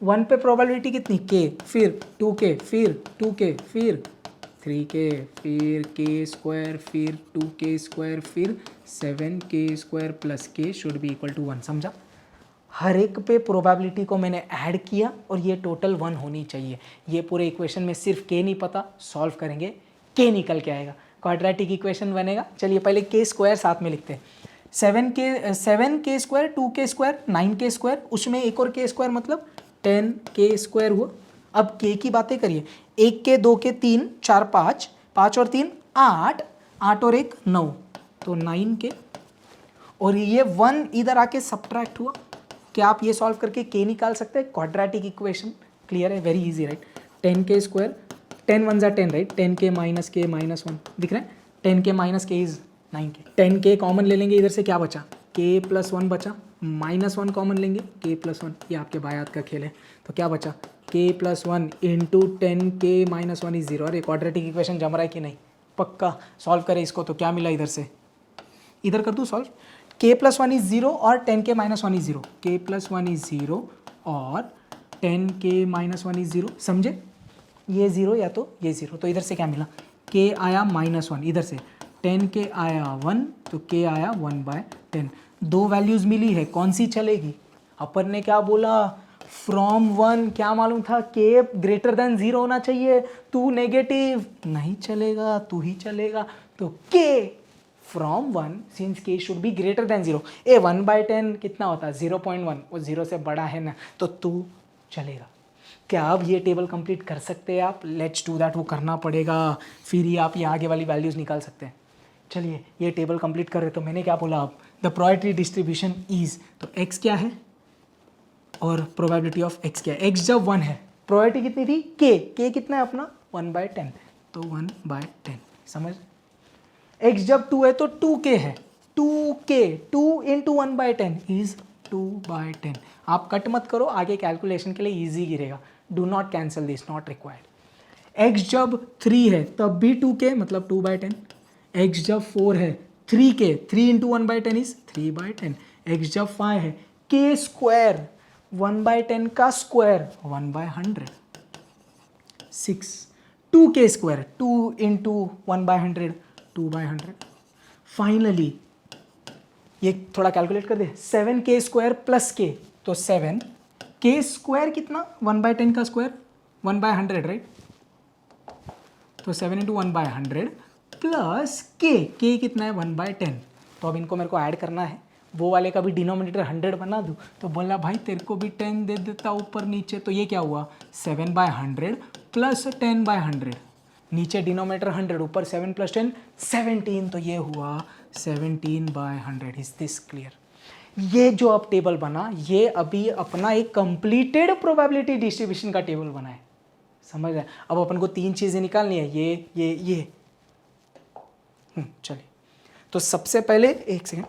1 पे प्रोबेबिलिटी कितनी, k, फिर 2k, फिर 2k, फिर 3k, फिर k स्क्वायर, फिर 2k स्क्वायर, फिर 7k square plus k should be equal to 1। समझा, हर एक पे प्रोबेबिलिटी को मैंने ऐड किया और ये टोटल 1 होनी चाहिए। ये पूरे इक्वेशन में सिर्फ k नहीं पता, सॉल्व करेंगे k निकल के आएगा, क्वाड्रेटिक इक्वेशन बनेगा। चलिए पहले k स्क्वायर साथ में लिखते हैं, 7k square, 2k square, 9k square, उसमें एक और k स्क्वायर मतलब 10k स्क्वायर हुआ। अब k की बातें करिए, 1k, 2k, 3, 4, 5, 5 और 3 8, 8 और 1 9, तो 9k, और ये 1 इधर आके सब्ट्रैक्ट हुआ। क्या आप ये सॉल्व करके k निकाल सकते हैं, क्वाड्रेटिक इक्वेशन। क्लियर है, very easy right. 10k square, 10 1 10 right, 10k minus k minus 1 दिख रहा है, 10k minus k is 9k। 10k common ले लेंगे, इधर से क्या बचा, k प्लस 1 बचा, माइनस 1 कॉमन लेंगे, k प्लस 1, ये आपके बायात का खेल है, तो क्या बचा, k plus 1 into 10k minus 1 is 0। अरे क्वाड्रेटिक इक्वेशन जम रहा है कि नहीं, पक्का सॉल्व करें इसको, तो क्या मिला इधर से, इधर कर दूँ सॉल्व, k प्लस 1 इज 0 और 10k minus 1 is 0, k plus 1 is 0 और 10k माइनस 1 इज 0, समझे, ये 0 या तो ये 0, तो इधर से क्या मिला, k आया -1, इधर से 10k आया 1, तो k आया 1/10। दो वैल्यूज़ मिली है, कौन सी चलेगी, अपन ने क्या बोला, फ्रॉम 1 क्या मालूम था, k ग्रेटर देन 0 होना चाहिए, तू नेगेटिव नहीं चलेगा, तू ही चलेगा, तो k from 1 since k should be greater than 0, 1/10 कितना होता है 0.1, वो 0 से बड़ा है ना, तो तू चलेगा। क्या आप ये टेबल कंप्लीट कर सकते हैं आप, लेट्स डू दैट, वो करना पड़ेगा, फिर ही आप ये आगे वाली वैल्यूज़ निकाल सकते हैं। चलिए ये टेबल कंप्लीट कर रहे, तो मैंने क्या बोला, आप द प्रोबेबिलिटी डिस्ट्रीब्यूशन इज, तो x क्या है और प्रोबेबिलिटी ऑफ x क्या है, x जब 1 है, प्रोबेबिलिटी कितनी थी, k कितना है अपना 1/10, तो 1/10, समझ। x जब 2 है तो 2k है, 2k, 2 इंटू 1/10 इज 2/10। आप कट मत करो, आगे कैलकुलेशन के लिए इजी गिरेगा, do not cancel this, not required. x जब 3 है तब भी 2k मतलब 2/10, x जब 4 है 3k, 3 इंटू 1/10 इज 3/10, x जब 5 है k स्क्वायर 1/10 का square 1/100, 6, 2k square 2 into 1/100 2/100। Finally ये थोड़ा कैलकुलेट कर दे, 7k स्क्वायर प्लस k, तो 7k स्क्वायर कितना 1/10 का स्क्वायर 1/100 राइट, तो 7 इंटू 1/100 प्लस k कितना है 1/10। तो अब इनको मेरे को ऐड करना है, वो वाले का भी डिनोमिनेटर 100 बना दूँ, तो बोला भाई तेरे को भी 10 दे देता ऊपर नीचे, तो ये क्या हुआ 7/100 प्लस 10/100, नीचे डिनोमिनेटर 100 ऊपर 7 प्लस 10 17, तो ये हुआ 17/100। Is this clear. ये जो अब टेबल बना, ये अभी अपना एक कंप्लीटेड प्रोबेबिलिटी डिस्ट्रीब्यूशन का टेबल बना है, समझ रहे। अब अपन को 3 चीज़ें निकालनी है, ये चलिए, तो सबसे पहले एक सेकेंड,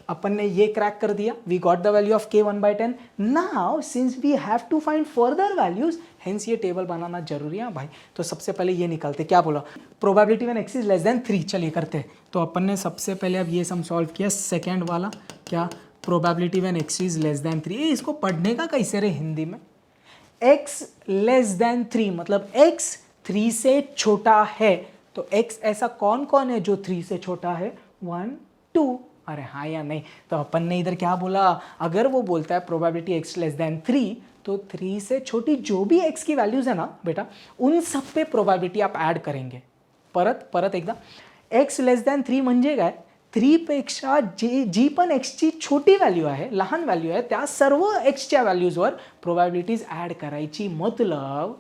अपन ने ये क्रैक कर दिया, we got the value of k 1/10। Now since we have to find further values, hence ये टेबल बनाना जरूरी है भाई। तो सबसे पहले ये निकालते, क्या बोला, probability when x is less then 3। चलिए करते हैं, तो अपन ने सबसे पहले अब ये सम सॉल्व किया, सेकेंड वाला क्या, probability when x is less then 3। इसको पढ़ने का कैसे रे हिंदी में, x लेस देन 3 मतलब x 3 से छोटा है, तो x ऐसा कौन कौन है जो 3 से छोटा है, 1 2, अरे हाँ या नहीं। तो अपन ने इधर क्या बोला, अगर वो बोलता है प्रोबेबिलिटी x लेस देन 3, तो 3 से छोटी जो भी x की वैल्यूज है ना बेटा, उन सब पे प्रोबेबिलिटी आप ऐड करेंगे। परत एकदा, x लेस देन 3 म्हणजे काय, 3पेक्षा जी पण एक्सची छोटी व्हॅल्यू आहे, लहान व्हॅल्यू आहे, त्या सर्व एक्सच्या व्हॅल्यूजवर प्रोबॅबिलिटीज ॲड करायची. मतलब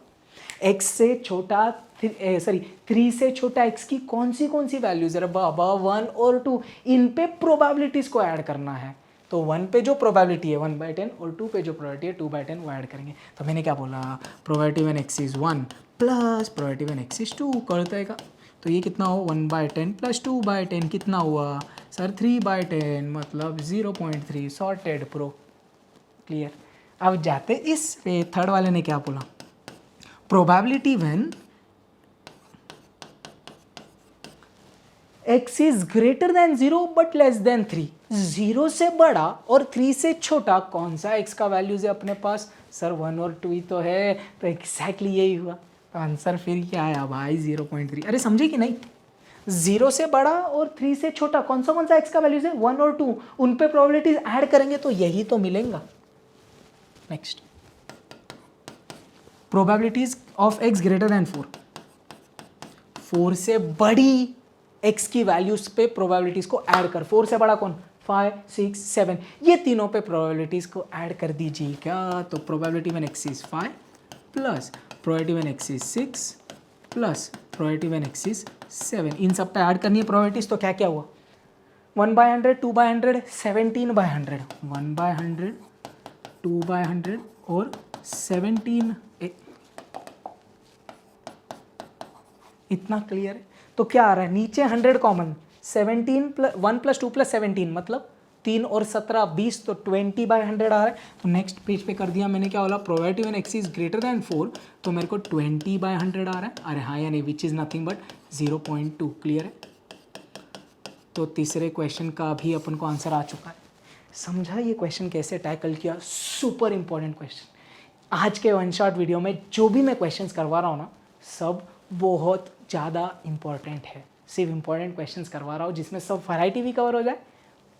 एक्स से छोटा 3 से छोटा एक्स की कौन सी वैल्यूज है बाबा, 1 और 2, इन पे प्रोबेबिलिटीज को ऐड करना है. तो 1 पे जो प्रोबेबिलिटी है 1/10 और 2 पे जो प्रोबेबिलिटी है 2/10 वो ऐड करेंगे. तो मैंने क्या बोला, probability when x is 1 plus probability when x is 2, कळतं आहे का. तो ये कितना हो 1/10 प्लस 2/10 कितना हुआ सर 3/10, मतलब 0.3. Sorted pro, clear. अब जाते इस पे, थर्ड वाले ने क्या बोला, probability when x is greater than 0 but less than 3. 0 से बड़ा और 3 से छोटा कौन सा x का वैल्यूज है अपने पास, सर 1 और 2 ही तो है. तो एग्जैक्टली यही हुआ. तो आंसर फिर क्या आया भाई 0.3. अरे समझे कि नहीं, 0 से बड़ा और 3 से छोटा कौन सा x का वैल्यूज है 1 और 2, उन पे प्रोबेबिलिटीज ऐड करेंगे तो यही तो मिलेगा. Next, probabilities of x greater then 4. 4 से बड़ी x की वैल्यूज पे प्रोबेबिलिटीज को ऐड कर. 4 से बड़ा कौन, 5, 6, 7, ये तीनों पे प्रोबेबिलिटीज को ऐड कर दीजिए. क्या, तो probability when x is 5 plus probability when x is 6 plus probability when x is 7, इन सब पे ऐड करनी है प्रोबेबिलिटीज. तो क्या क्या हुआ, 1/100, 2/100, 17/100, 1/100, 2/100 और 17. इतना क्लियर है. तो क्या आ रहा है, नीचे 100 कॉमन, 17 प्लस 1 प्लस 2 प्लस 17, मतलब 3 और 17 20, तो 20/100 आ रहा है. तो नेक्स्ट पेज पे कर दिया मैंने, क्या बोला, probability when x is greater then 4, तो मेरे को 20/100 आ रहा है. अरे हाँ या नहीं, which is nothing but 0.2. Clear है. तो तीसरे क्वेश्चन का भी अपन को आंसर आ चुका है. समझा ये क्वेश्चन कैसे टैकल किया, सुपर इंपॉर्टेंट क्वेश्चन. आज के वन शॉट वीडियो में जो भी मैं क्वेश्चंस करवा रहा हूँ ना, सब बहुत ज़्यादा इंपॉर्टेंट है. सिर्फ इंपॉर्टेंट क्वेश्चंस करवा रहा हूँ जिसमें सब वैरायटी भी कवर हो जाए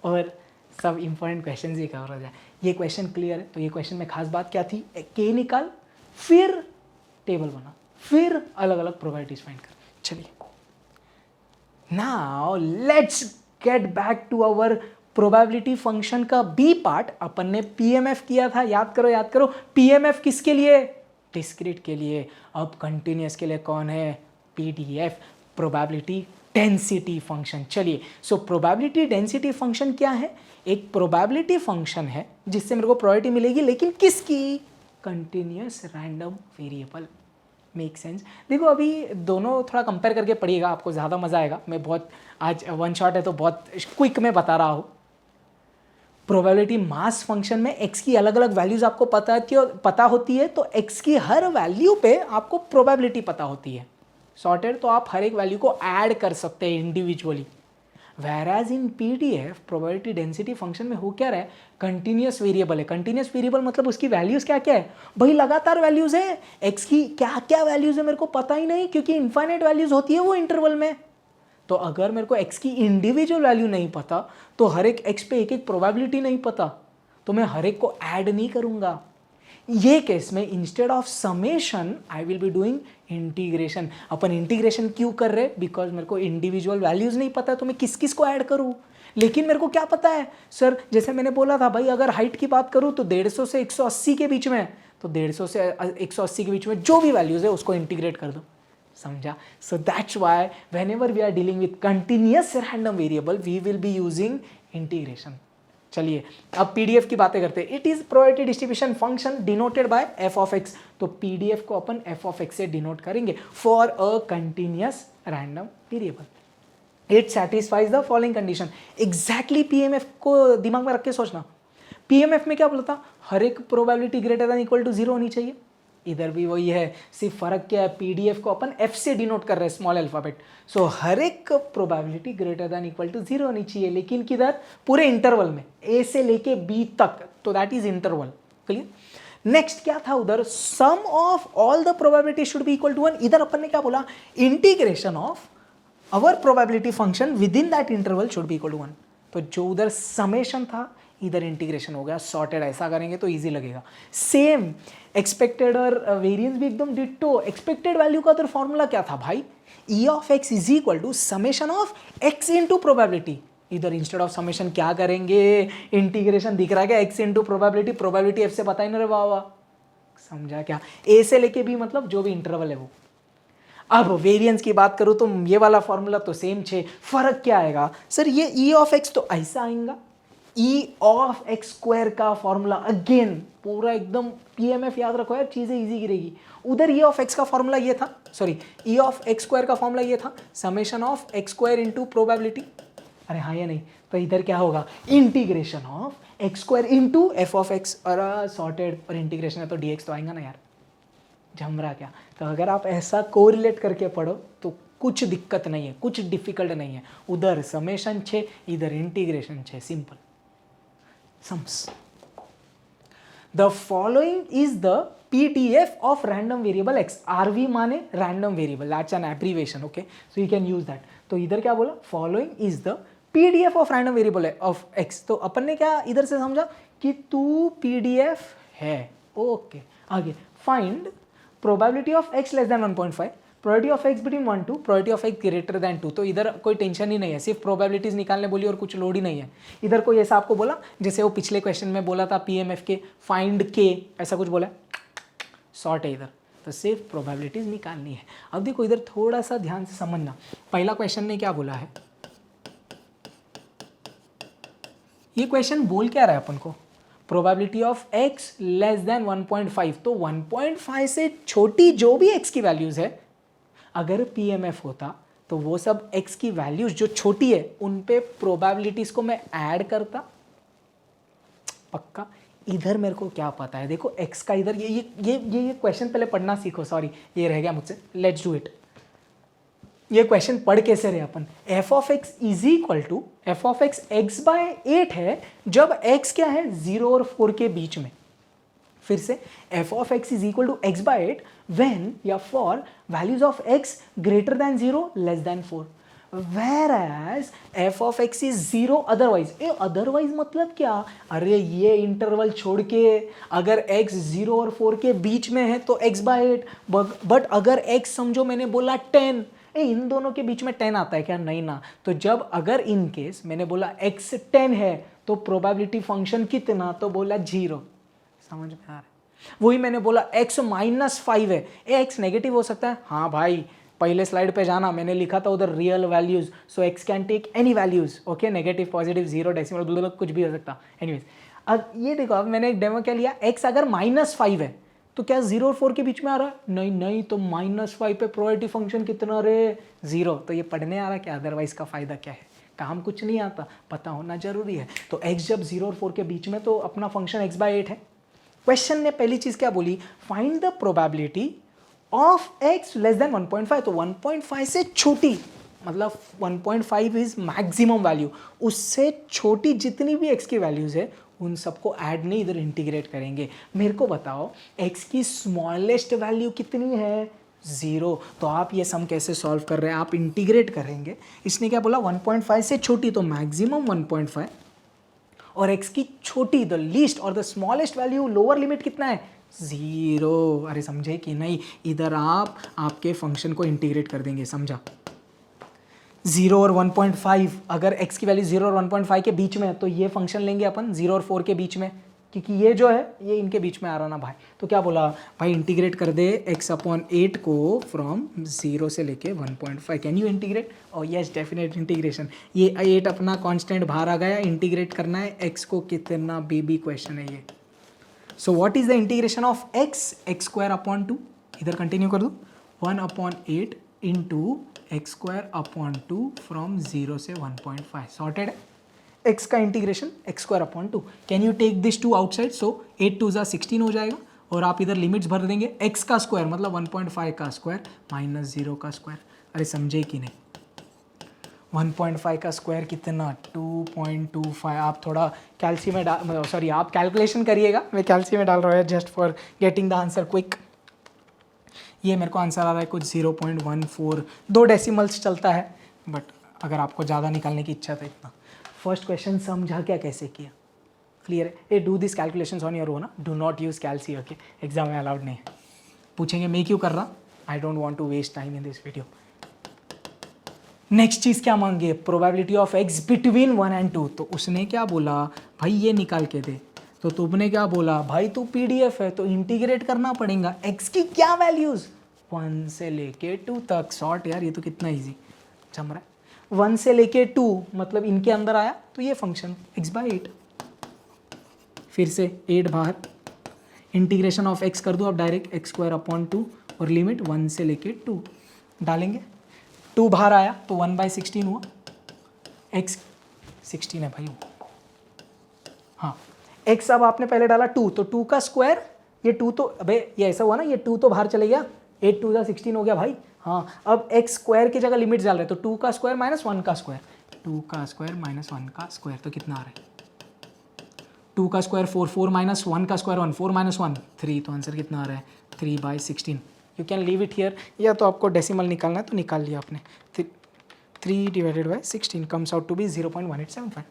और सब इंपॉर्टेंट क्वेश्चंस भी कवर हो जाए. ये क्वेश्चन क्लियर है. तो ये क्वेश्चन में खास बात क्या थी, के निकाल, फिर टेबल बना, फिर अलग अलग प्रोबेबिलिटीज फाइंड कर. चलिए, now let's get back to our probability function का बी पार्ट. अपन ने पीएमएफ किया था, याद करो. पीएमएफ किसके लिए, डिस्क्रीट के लिए. अब कंटिन्यूअस के लिए कौन है, पीडीएफ, प्रोबेबिलिटी डेंसिटी फंक्शन. चलिए, सो प्रोबेबिलिटी डेंसिटी फंक्शन क्या है, एक प्रोबेबिलिटी फंक्शन है जिससे मेरे को प्रोबेबिलिटी मिलेगी, लेकिन किसकी, continuous random variable. Make sense. देखो अभी दोनों थोड़ा कंपेयर करके पढ़िएगा, आपको ज़्यादा मज़ा आएगा. मैं बहुत आज वन शॉट है तो बहुत क्विक में बता रहा हूँ. प्रोबेबिलिटी मास फंक्शन में x की अलग अलग वैल्यूज आपको पता होती है, तो x की हर वैल्यू पे आपको प्रोबेबिलिटी पता होती है. सॉर्टेड. तो आप हर एक वैल्यू को ऐड कर सकते हैं इंडिविजुअली. whereas इन पीडीएफ प्रोबेबिलिटी डेंसिटी फंक्शन में हो क्या रहा है, कंटिन्यूअस वेरिएबल है. कंटिन्यूअस वेरिएबल मतलब उसकी वैल्यूज क्या क्या है भाई, लगातार वैल्यूज है. x की क्या क्या वैल्यूज है मेरे को पता ही नहीं, क्योंकि इनफाइनाइट वैल्यूज होती है वो इंटरवल में. तो अगर मेरे को x की इंडिविजुअल वैल्यू नहीं पता, तो हर एक x पे एक एक प्रोबेबिलिटी नहीं पता, तो मैं हर एक को ऐड नहीं करूंगा. ये केस में instead of summation I will be doing integration. Upon integration क्यों कर रहे, बिकॉज मेरे को इंडिविजुअल वैल्यूज नहीं पता, तो मैं किस किस को ऐड करूँ. लेकिन मेरे को क्या पता है सर, जैसे मैंने बोला था भाई, अगर हाइट की बात करूँ तो 150 से 180 के बीच में, तो 150 से 180 के बीच में जो भी वैल्यूज है उसको इंटीग्रेट कर दो. समझा. So that's why whenever we are dealing with continuous random variable we will be using integration. चलिए अब पीडीएफ की बातें करते हैं. It is probability distribution function denoted by f of x. तो पीडीएफ को अपन एफ ऑफ एक्स से डिनोट करेंगे for a continuous random variable. It satisfies the following condition. Exactly PMF को दिमाग में रख के सोचना. पीएमएफ में क्या बोला था, हर एक probability greater than equal to 0 होनी चाहिए. इधर भी वही है, सिर्फ फर्क क्या है, पीडीएफ को अपन एफ से डिनोट कर रहे हैं, स्मॉल अल्फाबेट. सो हर एक probability greater than equal to 0 होनी चाहिए, लेकिन किधर, पूरे इंटरवल में, ए से लेके बी तक. तो that is interval. Clear. Next क्या था उधर, sum of all the probability should be equal to 1. इधर अपन ने क्या बोला, integration of our probability function within that interval should be equal to 1. तो जो उधर समेशन था, इधर इंटीग्रेशन हो गया. सॉर्टेड. ऐसा करेंगे तो इजी लगेगा. सेम एक्सपेक्टेड और वेरिएंस भी एकदम डिट्टो. एक्सपेक्टेड वैल्यू का तो फॉर्मूला क्या था भाई, E of x is equal to summation of x into probability. इधर इंस्टेड ऑफ समेशन क्या करेंगे, इंटीग्रेशन दिख रहा है क्या, एक्स इंटू प्रोबेबिलिटी एफ से पता ही नहीं रहा बाबा, समझा क्या, ए से लेके बी मतलब जो भी इंटरवल है वो। अब वेरिएंस की बात करूं तो ये वाला फॉर्मूला तो सेम छे, फर्क क्या आएगा सर, ये ई ऑफ एक्स तो ऐसा आएगा, ई ऑफ एक्स स्क्वायर का फॉर्मूला अगेन पूरा एकदम पीएमएफ याद रखो यार, चीजें इजी गिरेगी। उधर ई ऑफ एक्स का फॉर्मूला ये था, sorry E of x square का फॉर्मूला ये था, summation of x square into probability, अरे हाँ या नहीं, तो इधर क्या होगा, integration of x square into f of x, और सॉर्टेड, और इंटीग्रेशन है तो डीएक्स तो आएगा ना यार, झमरा क्या। तो अगर आप ऐसा कोरिलेट करके पढ़ो तो कुछ दिक्कत नहीं है, कुछ डिफिकल्ट नहीं है, उधर समेशन छे इधर इंटीग्रेशन छे, simple sums. The following is the PDF of random variable x, RV माने random variable, that's an abbreviation, okay, so you can use that. तो इधर क्या बोला, following is the PDF of random variable of x, तो अपन ने क्या इधर से समझा कि तू पीडीएफ है, ओके। आगे find probability of x less then 1.5, probability of x between 1 2, probability of x greater than 2, तो इधर कोई टेंशन ही नहीं है, सिर्फ प्रोबेबिलिटीज निकालने बोली और कुछ लोड ही नहीं है। इधर कोई ऐसा आपको बोला जैसे वो पिछले क्वेश्चन में बोला था पीएमएफ के फाइंड के, ऐसा कुछ बोला, शॉर्ट है इधर, तो सिर्फ प्रोबेबिलिटीज निकालनी है। अब देखो इधर थोड़ा सा ध्यान से समझना, पहला क्वेश्चन ने क्या बोला है, ये क्वेश्चन बोल क्या रहा है अपन को, probability of x less then 1.5, तो 1.5 से छोटी जो भी x की वैल्यूज है, अगर पीएमएफ होता तो वो सब x की वैल्यूज जो छोटी है उन पे प्रोबेबिलिटीज को मैं ऐड करता, पक्का। इधर मेरे को क्या पता है, देखो x का इधर ये क्वेश्चन पहले पढ़ना सीखो, सॉरी ये रह गया मुझसे, लेट्स डू इट। ये क्वेश्चन पढ़ कैसे रहे अपन, f of x is equal to f of x x by 8 है जब x क्या है 0 और 4 के बीच में, फिर से f of x is equal to x by 8 when या for values of x greater than 0 less than 4, whereas f of x is 0 otherwise, otherwise मतलब क्या, अरे ये इंटरवल छोड़ के अगर x 0 और 4 के बीच में है तो x बाय 8, बट अगर x समझो मैंने बोला 10, इन दोनों के बीच में 10 आता है क्या, नहीं ना, तो जब अगर इन केस मैंने बोला x 10 है तो प्रोबेबिलिटी फंक्शन कितना, तो बोला 0, समझ में आ रहा है। वही मैंने बोला x -5 है, x नेगेटिव हो सकता है, हाँ भाई पहले स्लाइड पे जाना, मैंने लिखा था उधर real values, so x can take any values, okay, negative positive 0 decimal कुछ भी हो सकता, एनीवेज। अब ये देखो, अब मैंने एक डेमो क्या लिया, x अगर -5 है तो क्या 0 और 4 के बीच में आ रहा है, नहीं नहीं, तो -5 पे प्रोबेबिलिटी फंक्शन कितना रे 0, तो ये पढ़ने आ रहा क्या, अदरवाइज का फायदा क्या है, काम कुछ नहीं आता, पता होना जरूरी है। तो x जब 0 और 4 के बीच में तो अपना फंक्शन x बाय 8 है। क्वेश्चन ने पहली चीज क्या बोली, find the probability of x less then 1.5, तो 1.5 से छोटी मतलब 1.5 इज मैक्सिमम वैल्यू, उससे छोटी जितनी भी x की वैल्यूज है उन सबको ऐड नहीं, इधर इंटीग्रेट करेंगे। मेरे को बताओ x की स्मॉलेस्ट वैल्यू कितनी है, 0, तो आप ये सम कैसे सॉल्व कर रहे हैं, आप इंटीग्रेट करेंगे। इसने क्या बोला 1.5 से छोटी तो मैक्सिमम 1.5, और x की छोटी द लीस्ट और the smallest value lower limit कितना है 0, अरे समझे कि नहीं, इधर आप आपके फंक्शन को इंटीग्रेट कर देंगे, समझा। 0 और 1.5, अगर x की वैल्यू 0 और 1.5 के बीच में है तो ये फंक्शन लेंगे अपन 0 और 4 के बीच में, क्योंकि ये जो है ये इनके बीच में आ रहा ना भाई, तो क्या बोला भाई इंटीग्रेट कर दे x/8 को फ्रॉम 0 से लेके 1.5, कैन यू इंटीग्रेट, और यस डेफिनेट इंटीग्रेशन, ये 8 अपना कांस्टेंट बाहर आ गया, इंटीग्रेट करना है x को कितना, बेबी क्वेश्चन है ये। सो what is the integration of x²/2, इधर कंटिन्यू कर दो, 1/8 इंटू x²/2 फ्रॉम 0 से 1.5, सॉर्टेड है। x का integration x²/2, can you take this 2 outside, so 8 2 16 हो जाएगा, और आप इधर लिमिट्स भर देंगे, x का स्क्वायर मतलब 1.5 का स्क्वायर माइनस 0 का स्क्वायर, अरे समझे कि नहीं, 1.5 का स्क्वायर कितना 2.25, आप थोड़ा कैल्सी में डाल, सॉरी आप कैलकुलेशन करिएगा, मैं कैल्सी में डाल रहा हूँ just for getting the answer quick. ये मेरे को आंसर आ रहा है कुछ 0.14, 2 डेसिमल्स चलता है, बट अगर आपको ज़्यादा निकालने की इच्छा था इतना। फर्स्ट क्वेश्चन समझा क्या कैसे किया, क्लियर है, ये do this calculations on your own, do not use calci, okay, exam में अलाउड नहीं है। पूछेंगे मैं क्यों कर रहा, I don't want to waste time in this video. Next चीज क्या मांगे, probability of x between 1 and 2। तो उसने क्या बोला भाई ये निकाल के दे, तो तुमने क्या बोला भाई तू पीडीएफ है तो इंटीग्रेट करना पड़ेगा एक्स की क्या वैल्यूज 1 से लेके 2 तक। शॉर्ट यार ये तो कितना इजी जम रहा है। 1 से लेके 2 मतलब इनके अंदर आया तो ये फंक्शन x/8, फिर से 8 बाहर, इंटीग्रेशन ऑफ x कर दो अब डायरेक्ट x² और लिमिट 1 से लेके 2 डालेंगे, 2 बाहर आया तो 1/16 हुआ, x 16 है भाई हाँ। x अब आपने पहले डाला 2 तो 2 का स्क्वायर, ये 2 तो अबे ये ऐसा हुआ ना, ये 2 तो बाहर चले गया, 8 2 16 हो गया भाई हाँ। अब x स्क्वायर की जगह लिमिट डाल रहे तो 2 का स्क्वायर माइनस 1 का स्क्वायर, 2 का स्क्वायर माइनस 1 का स्क्वायर तो कितना आ रहा है 2 का स्क्वायर 4, 4 माइनस 1 का स्क्वायर 1, 4 माइनस 1 3, तो आंसर कितना आ रहा है 3/16। You can leave it here, या तो आपको डेसिमल निकालना है तो निकाल लिया आपने, 3/16 comes out to be 0.1875।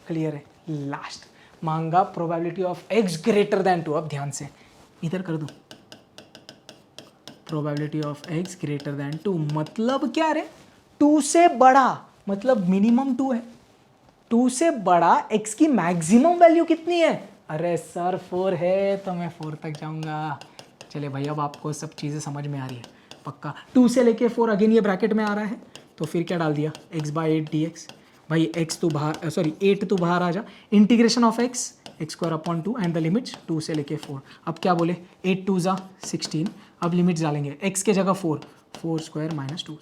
Clear है। लास्ट मांगा probability of x greater than 2। अब ध्यान से इधर कर दो, probability of x greater than 2 मतलब क्या रे, 2 से बड़ा मतलब मिनिमम 2 है, 2 से बड़ा x की मैक्सिमम वैल्यू कितनी है, अरे सर 4 है तो मैं 4 तक जाऊंगा। चले भाई अब आपको सब चीज़ें समझ में आ रही है पक्का। 2 से लेके 4 अगेन ये ब्रैकेट में आ रहा है तो फिर क्या डाल दिया x/8 dx, भाई x तो बाहर सॉरी 8 तो बाहर आ जा, integration of x² and the limits 2 से लेके 4। अब क्या बोले 8 2 16, अब लिमिट्स डालेंगे x के जगह 4² माइनस 2²।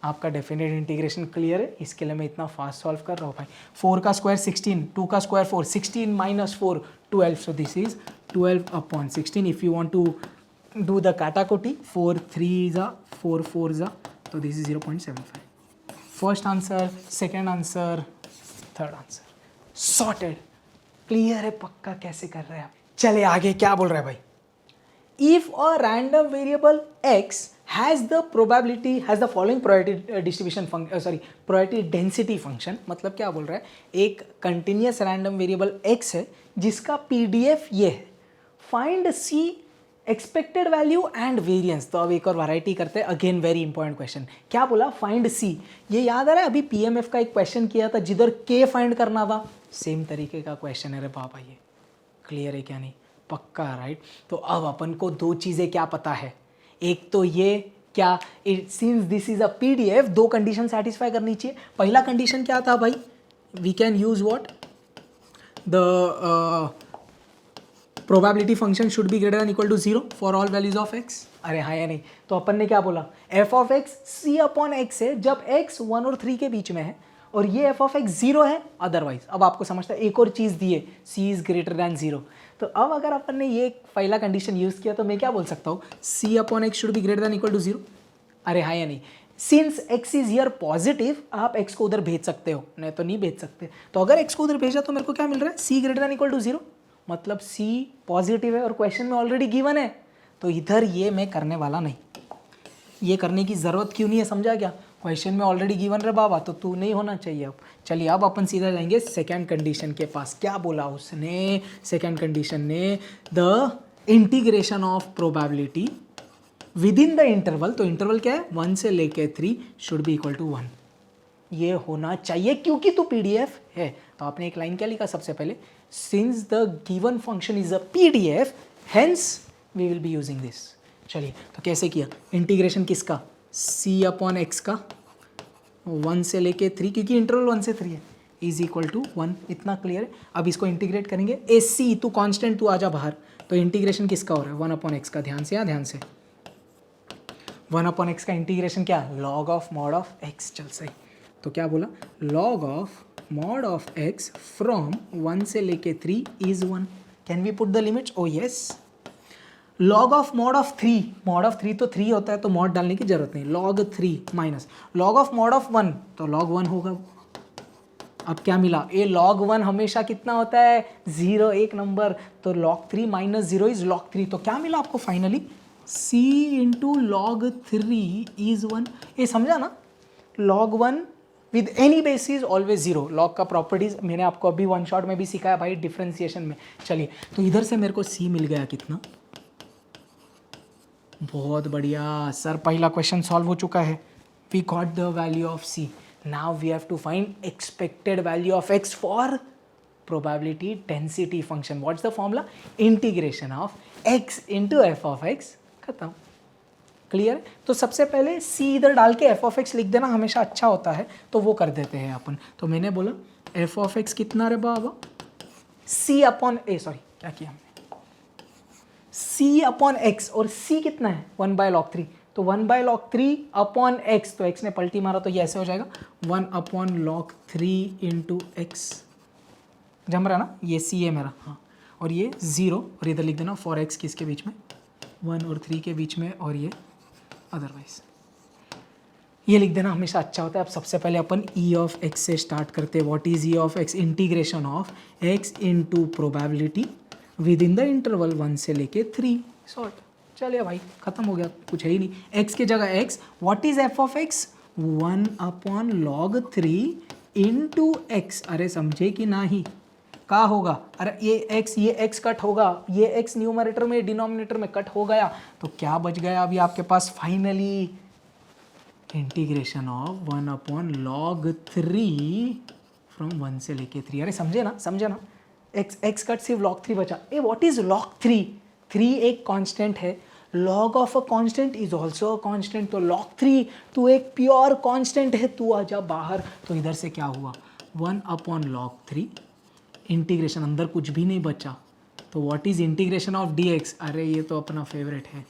आपका डेफिनेट इंटीग्रेशन क्लियर है, इसके लिए मैं इतना फास्ट सॉल्व कर रहा हूँ भाई। 4 का स्क्वायर 16, 2 का square 4, 16 minus 4 12, so this is 12/16। If you want to do the काटाकोटी 4 3 4 4 तो this is 0.75। First answer, second answer, third answer sorted. Clear है पक्का कैसे कर रहे हैं आप। चले आगे क्या बोल रहा है भाई, if a random variable x has the following probability distribution probability density function, मतलब क्या बोल रहा है, एक continuous random variable x है जिसका pdf ये है, find c expected value and variance। तो अब एक और वैरायटी करते हैं, अगेन वेरी इंपॉर्टेंट क्वेश्चन। क्या बोला फाइंड c, ये याद आ रहा है अभी pmf का एक क्वेश्चन किया था जिधर k फाइंड करना था, सेम तरीके का क्वेश्चन है रे बाबा ये। क्लियर है क्या नहीं पक्का राइट। तो अब अपन को दो चीज़ें क्या पता है, एक तो ये क्या, since this is a PDF दो कंडीशन सेटिस्फाई करनी चाहिए। पहला कंडीशन क्या था भाई, we can use what, the probability function should be greater than equal to 0 for all values of x। अरे हाँ या नहीं, तो अपन ने क्या बोला f ऑफ x c/x है जब x 1 और 3 के बीच में है, और ये f ऑफ x 0 है अदरवाइज। अब आपको समझता है एक और चीज़ दी है c इज ग्रेटर देन 0। तो अब अगर अपन ने ये पहला कंडीशन यूज़ किया तो मैं क्या बोल सकता हूँ, c/x should be greater than equal to 0। अरे हाँ या नहीं, since x is here positive आप x को उधर भेज सकते हो, नहीं तो नहीं भेज सकते। तो अगर x को उधर भेजा तो मेरे को क्या मिल रहा है, c greater than equal to 0, मतलब c पॉजिटिव है और क्वेश्चन में ऑलरेडी गिवन है, तो इधर ये मैं करने वाला नहीं। ये करने की ज़रूरत क्यों नहीं है समझा क्या, क्वेश्चन में ऑलरेडी गिवन रे बाबा, तो तू नहीं होना चाहिए। अब चलिए अब अपन सीधा जाएंगे सेकंड कंडीशन के पास। क्या बोला उसने, सेकंड कंडीशन ने the integration of probability with in the interval, तो इंटरवल क्या है 1 से लेके 3 शुड बी इक्वल टू 1, ये होना चाहिए क्योंकि तो पीडीएफ है। तो आपने एक लाइन क्या लिखा सबसे पहले, since the given function is a PDF hence we will be using this. चलिए तो कैसे किया, इंटीग्रेशन किसका, c/x का 1 से लेके 3, क्योंकि इंटरवल 1 से 3 है, इज इक्वल टू 1, इतना क्लियर है। अब इसको इंटीग्रेट करेंगे, ए सी तू कांस्टेंट तू आजा बाहर, तो इंटीग्रेशन किसका हो रहा है 1/x का, ध्यान से, ध्यान से 1/x का इंटीग्रेशन क्या, log of mod of x। चल सही, तो क्या बोला, log of mod of x from 1 से लेके 3 is 1। Can we put the limits, oh yes. Log of mod of 3, mod of 3 तो 3 होता है तो मॉड डालने की जरूरत नहीं, log 3 minus log of mod of 1 तो log 1 होगा। अब क्या मिला, ये log 1 हमेशा कितना होता है 0, एक नंबर, तो log 3 माइनस 0 इज log 3। तो क्या मिला आपको finally, c into log 3 is 1। ये समझा ना, log 1 with any basis always 0। Log का प्रॉपर्टीज मैंने आपको अभी वन शॉट में भी सिखाया भाई डिफ्रेंसिएशन में। चलिए तो इधर से मेरे को c मिल गया कितना, बहुत बढ़िया सर, पहला क्वेश्चन सॉल्व हो चुका है. We got the value of C. Now we have to find expected value of x for probability density function. What's the formula? Integration of x into f of x. खत्म. Clear? तो सबसे पहले सी इधर डाल के एफ ऑफ एक्स लिख देना हमेशा अच्छा होता है, तो वो कर देते हैं अपन. तो मैंने बोला एफ ऑफ एक्स कितना रे बाबा? सी अपॉन ए, सॉरी क्या किया हमने, सी अपॉन एक्स, और सी कितना है 1/log3. तो 1/log3 अपॉन एक्स, तो एक्स ने पलटी मारा तो ये ऐसे हो जाएगा 1/log3 इंटू एक्स. जम रहा ना, ये सी है मेरा. हाँ, और ये 0, और इधर लिख देना फॉर एक्स किसके बीच में, 1 और 3 के बीच में, और ये अदरवाइज ये लिख देना हमेशा अच्छा होता है. अब सबसे पहले अपन ई ऑफ एक्स से स्टार्ट करते हैं. What is E of x? Integration of x into probability with in the interval 1 से लेके 3. सॉल्व. चलिए भाई, खत्म हो गया, कुछ है ही नहीं. एक्स की जगह x. What is F of x? 1/log3 into x. अरे समझे कि नहीं? क्या होगा? अरे ये एक्स कट होगा, ये एक्स न्यूमरेटर में डिनोमिनेटर में कट हो गया, तो क्या बच गया अभी आपके पास finally? Integration of 1/log3 from 1 से लेके 3. अरे समझे ना? एक्स कट सिर्फ log3 बचा. ए व्हाट इज log3? 3 एक कांस्टेंट है. log of a constant is also a constant. तो log3 तू एक प्योर कांस्टेंट है, तू आजा बाहर. तो इधर से क्या हुआ? 1/log3 इंटीग्रेशन, अंदर कुछ भी नहीं बचा. तो what is integration of dx? अरे ये तो अपना फेवरेट है,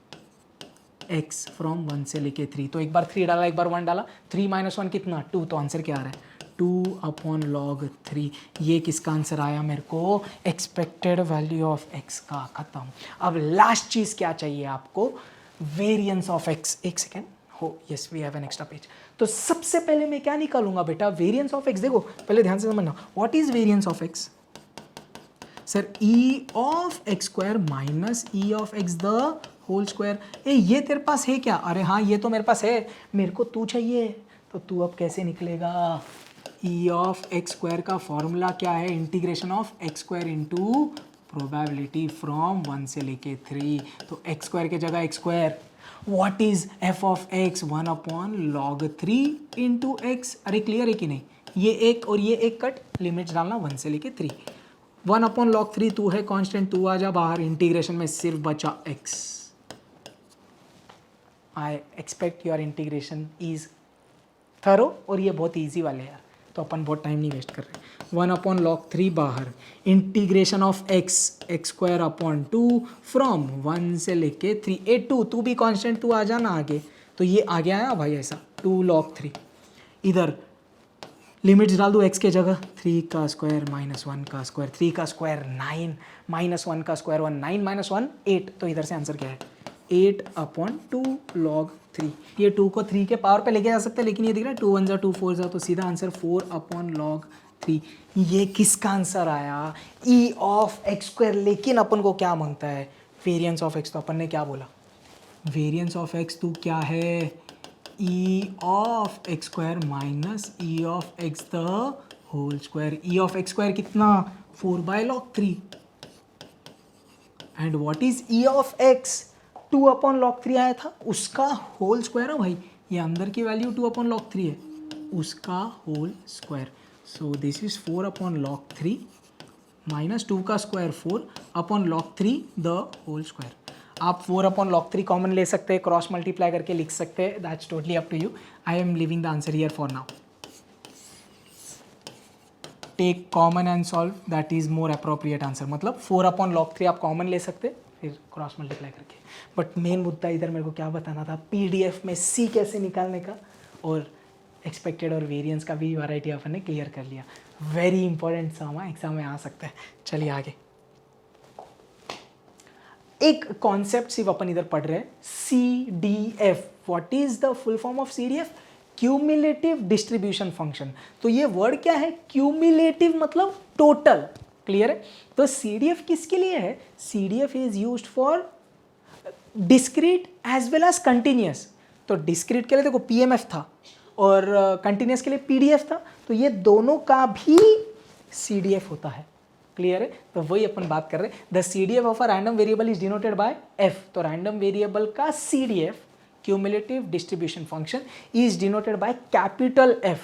x फ्रॉम 1 से लेके 3. तो एक बार 3 डाला, एक बार 1 डाला. 3 - 1 कितना? 2. तो आंसर क्या आ रहा है? 2/log3. ये किसका आंसर आया मेरे को? एक्सपेक्टेड वैल्यू ऑफ x का. खत्म. अब लास्ट चीज क्या चाहिए आपको? Variance of x. एक सेकेंड हो, yes we have an extra page. तो सबसे पहले मैं क्या निकालूंगा बेटा? Variance of x. देखो पहले ध्यान से समझना, what is variance of x? Sir E of x square minus E of x the whole square. ए ये तेरे पास है क्या? अरे हाँ, ये तो मेरे पास है. मेरे को तू चाहिए, तो तू अब कैसे निकलेगा? ई ऑफ एक्स स्क्वायर का फॉर्मूला क्या है? Integration of x square into probability from 1 से लेके 3. तो एक्स स्क्वायर के जगह x square. What is F of x? 1/log3 into x. अरे क्लियर है कि नहीं? ये एक और ये एक कट, लिमिट्स डालना 1 से लेके 3. 1/log3 तू है कांस्टेंट, तू आ जा बाहर. इंटीग्रेशन में सिर्फ बचा x. I expect your integration is thorough, और ये बहुत इजी वाले यार, तो अपन बहुत टाइम नहीं वेस्ट कर रहे. 1/log3 बाहर. Integration of x square upon 2 from 1 से लेके 3. 2 तू भी कांस्टेंट, तू आ जाना आगे. तो ये आ गया है भाई ऐसा 2/log3. इधर लिमिट्स डाल दो. x के जगह 3 का स्क्वायर माइनस 1 का स्क्वायर. 3 का स्क्वायर 9 माइनस 1 का स्क्वायर 1. 9 - 1 8. तो इधर से आंसर क्या है? 8/2log3. ये 2 को 3 के पावर पे लेके जा सकते हैं, लेकिन ये दिख रहा है 2 1 जा 2 4 जा, तो सीधा आंसर 4/log3. ये किसका आंसर आया? ई ऑफ एक्स स्क्वायर. लेकिन अपन को क्या मांगता है? Variance of x. तो अपन ने क्या बोला? वेरिएंस ऑफ एक्स तो क्या है? E of x square minus E of x the whole square. E of x square कितना? 4/log3. And what is E of x? 2/log3 आया था, उसका होल स्क्वायर है भाई. ये अंदर की वैल्यू 2/log3 है, उसका whole square. So this is 4/log3 minus 2 का square 4/log3 the whole square. आप 4/log3 कॉमन ले सकते हैं, क्रॉस मल्टीप्लाई करके लिख सकते हैं. That's totally up to you. I am leaving the answer here for now. Take common and solve, that is more appropriate answer. मतलब 4/log3 आप कॉमन ले सकते हैं, फिर क्रॉस मल्टीप्लाई करके. बट मेन मुद्दा इधर मेरे को क्या बताना था? पीडीएफ में सी कैसे निकालने का, और एक्सपेक्टेड और वेरिएंस का भी वैरायटी अपन ने क्लियर कर लिया. वेरी इंपॉर्टेंट सा एग्जाम में आ सकता है. चलिए आगे. एक कॉन्सेप्ट सिर्फ अपन इधर पढ़ रहे हैं, CDF. What is the full form of CDF? Cumulative distribution function. तो ये वर्ड क्या है? क्यूमुलेटिव मतलब टोटल. क्लियर है? तो CDF किसके लिए है? CDF is used for discrete as well as continuous. तो डिस्क्रीट के लिए देखो PMF था, और कंटिन्यूस के लिए PDF था. तो ये दोनों का भी CDF होता है. क्लियर है? तो वही अपन बात कर रहे हैं। The CDF of a random variable is denoted bye F। तो रैंडम वेरिएबल का CDF cumulative distribution function is denoted by capital F।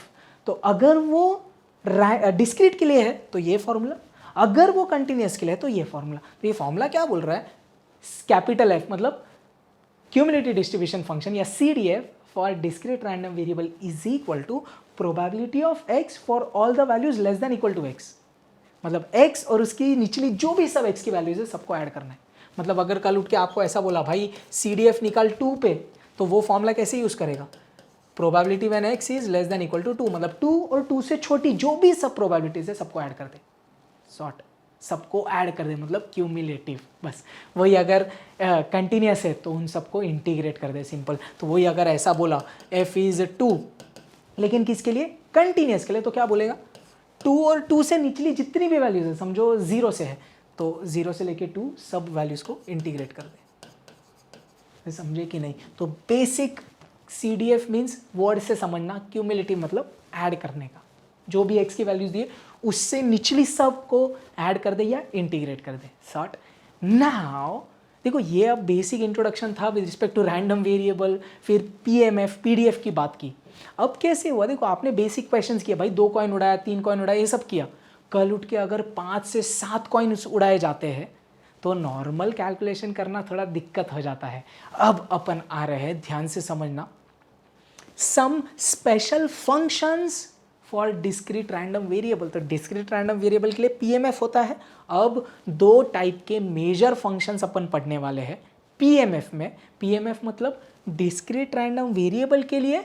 तो अगर वो डिस्क्रीट के लिए है तो ये फॉर्मूला, अगर वो कंटिन्यूस के लिए है तो ये फॉर्मूला। तो ये फॉर्मूला क्या बोल रहा है? कैपिटल F मतलब क्यूमुलेटिव डिस्ट्रीब्यूशन फंक्शन या CDF for discrete random variable is equal to probability of x for all the values less than equal to x। मतलब x और उसकी निचली जो भी सब x की वैल्यूज है सबको ऐड करना है। मतलब अगर कल उठ के आपको ऐसा बोला भाई CDF निकाल 2 पे, तो वो फॉर्मूला कैसे यूज करेगा? Probability when x is less than equal to 2, मतलब 2 और 2 से छोटी जो भी सब प्रोबेबिलिटीज है सबको ऐड कर दे। सॉर्ट सबको ऐड कर दे मतलब क्यूमुलेटिव। बस वही अगर कंटिन्यूस है तो उन सबको इंटीग्रेट कर दे, सिंपल। तो वही अगर ऐसा बोला f इज 2 लेकिन किसके लिए? कंटिन्यूस के लिए, तो क्या बोलेगा? 2 और 2 से निचली जितनी भी वैल्यूज है, समझो 0 से है तो 0 से लेके 2 सब वैल्यूज को इंटीग्रेट कर दे। समझे कि नहीं? तो बेसिक CDF मीन्स वर्ड से समझना, क्यूमुलेटिव मतलब ऐड करने का, जो भी x की वैल्यूज दिए उससे निचली सब को ऐड कर दे या इंटीग्रेट कर दे। सॉर्ट नाउ देखो ये अब बेसिक इंट्रोडक्शन था with respect to random variable, फिर PMF PDF की बात की। अब कैसे हुआ? देखो आपने बेसिक क्वेश्चंस किया, भाई 2 कॉइन उड़ाया, 3 कॉइन उड़ाया, ये सब किया। कल उठ के अगर 5 से 7 कॉइन उड़ाए जाते हैं तो नॉर्मल कैलकुलेशन करना थोड़ा दिक्कत हो जाता है। अब अपन आ रहे हैं, ध्यान से समझना, some special functions for discrete random variable. तो डिस्क्रीट रैंडम वेरिएबल के लिए PMF होता है। अब 2 टाइप के मेजर फंक्शंस अपन पढ़ने वाले हैं PMF में। PMF मतलब डिस्क्रीट रैंडम वेरिएबल के लिए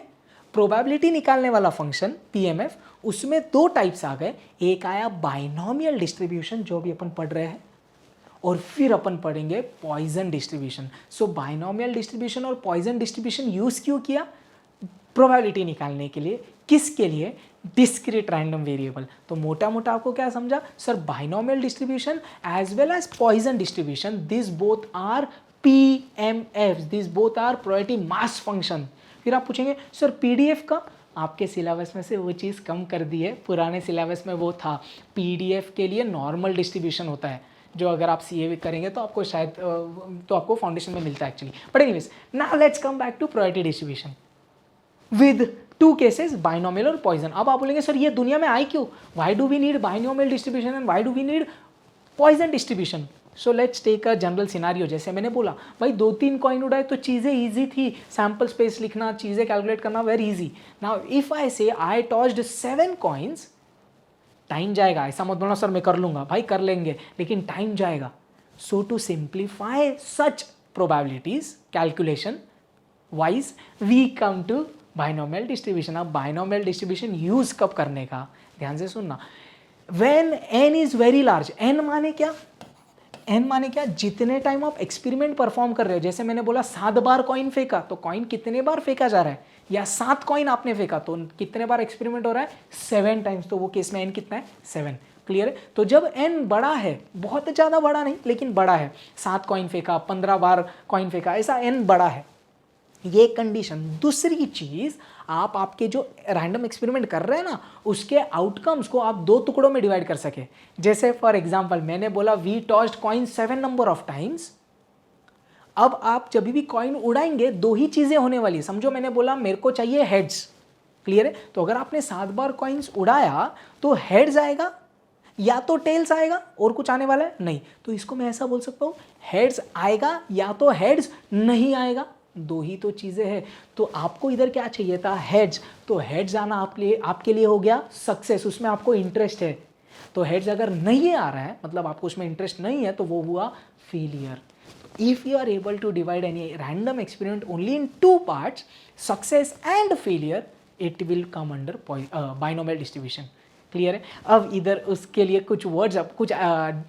प्रोबेबिलिटी निकालने वाला फंक्शन PMF। उसमें 2 टाइप्स आ गए। एक आया बाइनोमियल डिस्ट्रीब्यूशन जो भी अपन पढ़ रहे हैं, और फिर अपन पढ़ेंगे Poisson distribution. So binomial distribution और पॉइजन डिस्ट्रीब्यूशन यूज क्यों किया? प्रोबेबिलिटी निकालने के लिए। किसके लिए? Discrete random variable. तो मोटा मोटा आपको क्या समझा? Sir binomial distribution as well as Poisson distribution, this both are PMFs, this both are probability mass function. फिर आप पूछेंगे सर PDF का? आपके सिलेबस में से वो चीज़ कम कर दी है। पुराने सिलेबस में वो था, PDF के लिए नॉर्मल डिस्ट्रीब्यूशन होता है, जो अगर आप CA करेंगे तो आपको शायद तो आपको फाउंडेशन में मिलता है actually. But anyways now let's come back to probability distribution with 2 cases, binomial और पॉइजन। अब आप बोलेंगे सर ये दुनिया में आई क्यों? Why do we need binomial distribution and why do we need Poisson distribution? So let's take a general scenario. जैसे मैंने बोला भाई 2-3 कॉइन उड़ाए तो चीज़ें ईजी थी, सैम्पल स्पेस लिखना, चीज़ें कैलकुलेट करना very easy. Now if I से आई टॉस्ड 7 कॉइन्स, टाइम जाएगा। ऐसा मत बोलना सर मैं कर लूँगा, भाई कर लेंगे लेकिन टाइम जाएगा। So to simplify such probabilities calculation wise we come to binomial distribution. अब बाइनोमियल डिस्ट्रीब्यूशन यूज कब करने का, ध्यान से सुनना। When n is very large, n माने क्या? n माने क्या? जितने टाइम आप एक्सपेरिमेंट परफॉर्म कर रहे हो, जैसे मैंने बोला 7 बार कॉइन फेंका, तो कॉइन कितने बार फेंका जा रहा है? या 7 कॉइन आपने फेंका तो कितने बार एक्सपेरिमेंट हो रहा है? 7 टाइम्स। तो वो केस में n कितना है? 7। क्लियर है? तो जब n बड़ा है, बहुत ज़्यादा बड़ा नहीं लेकिन बड़ा है, 7 कॉइन फेंका, 15 बार कॉइन फेंका, ऐसा n बड़ा है, ये कंडीशन। दूसरी चीज, आप आपके जो रैंडम एक्सपेरिमेंट कर रहे हैं ना, उसके आउटकम्स को आप 2 टुकड़ों में डिवाइड कर सके। जैसे फॉर एग्जांपल मैंने बोला we tossed coin 7 number of times. अब आप जब भी कॉइन उड़ाएंगे 2 ही चीजें होने वाली है। समझो मैंने बोला मेरे को चाहिए हेड्स, क्लियर है? तो अगर आपने 7 बार कॉइन्स उड़ाया तो हेड्स आएगा या तो टेल्स आएगा, और कुछ आने वाला है नहीं। तो इसको मैं ऐसा बोल सकता हूँ, हेड्स आएगा या तो हेड्स नहीं आएगा, 2 ही तो चीज़ें हैं। तो आपको इधर क्या चाहिए था? हेड्स। तो हेड्स आना आपके लिए हो गया सक्सेस, उसमें आपको इंटरेस्ट है। तो हेड्स अगर नहीं आ रहा है, मतलब आपको उसमें इंटरेस्ट नहीं है, तो वो हुआ failure. If you are able to divide any random experiment only in 2 parts, success and failure, it will come under binomial distribution. Clear है? अब इधर उसके लिए कुछ वर्ड्स, कुछ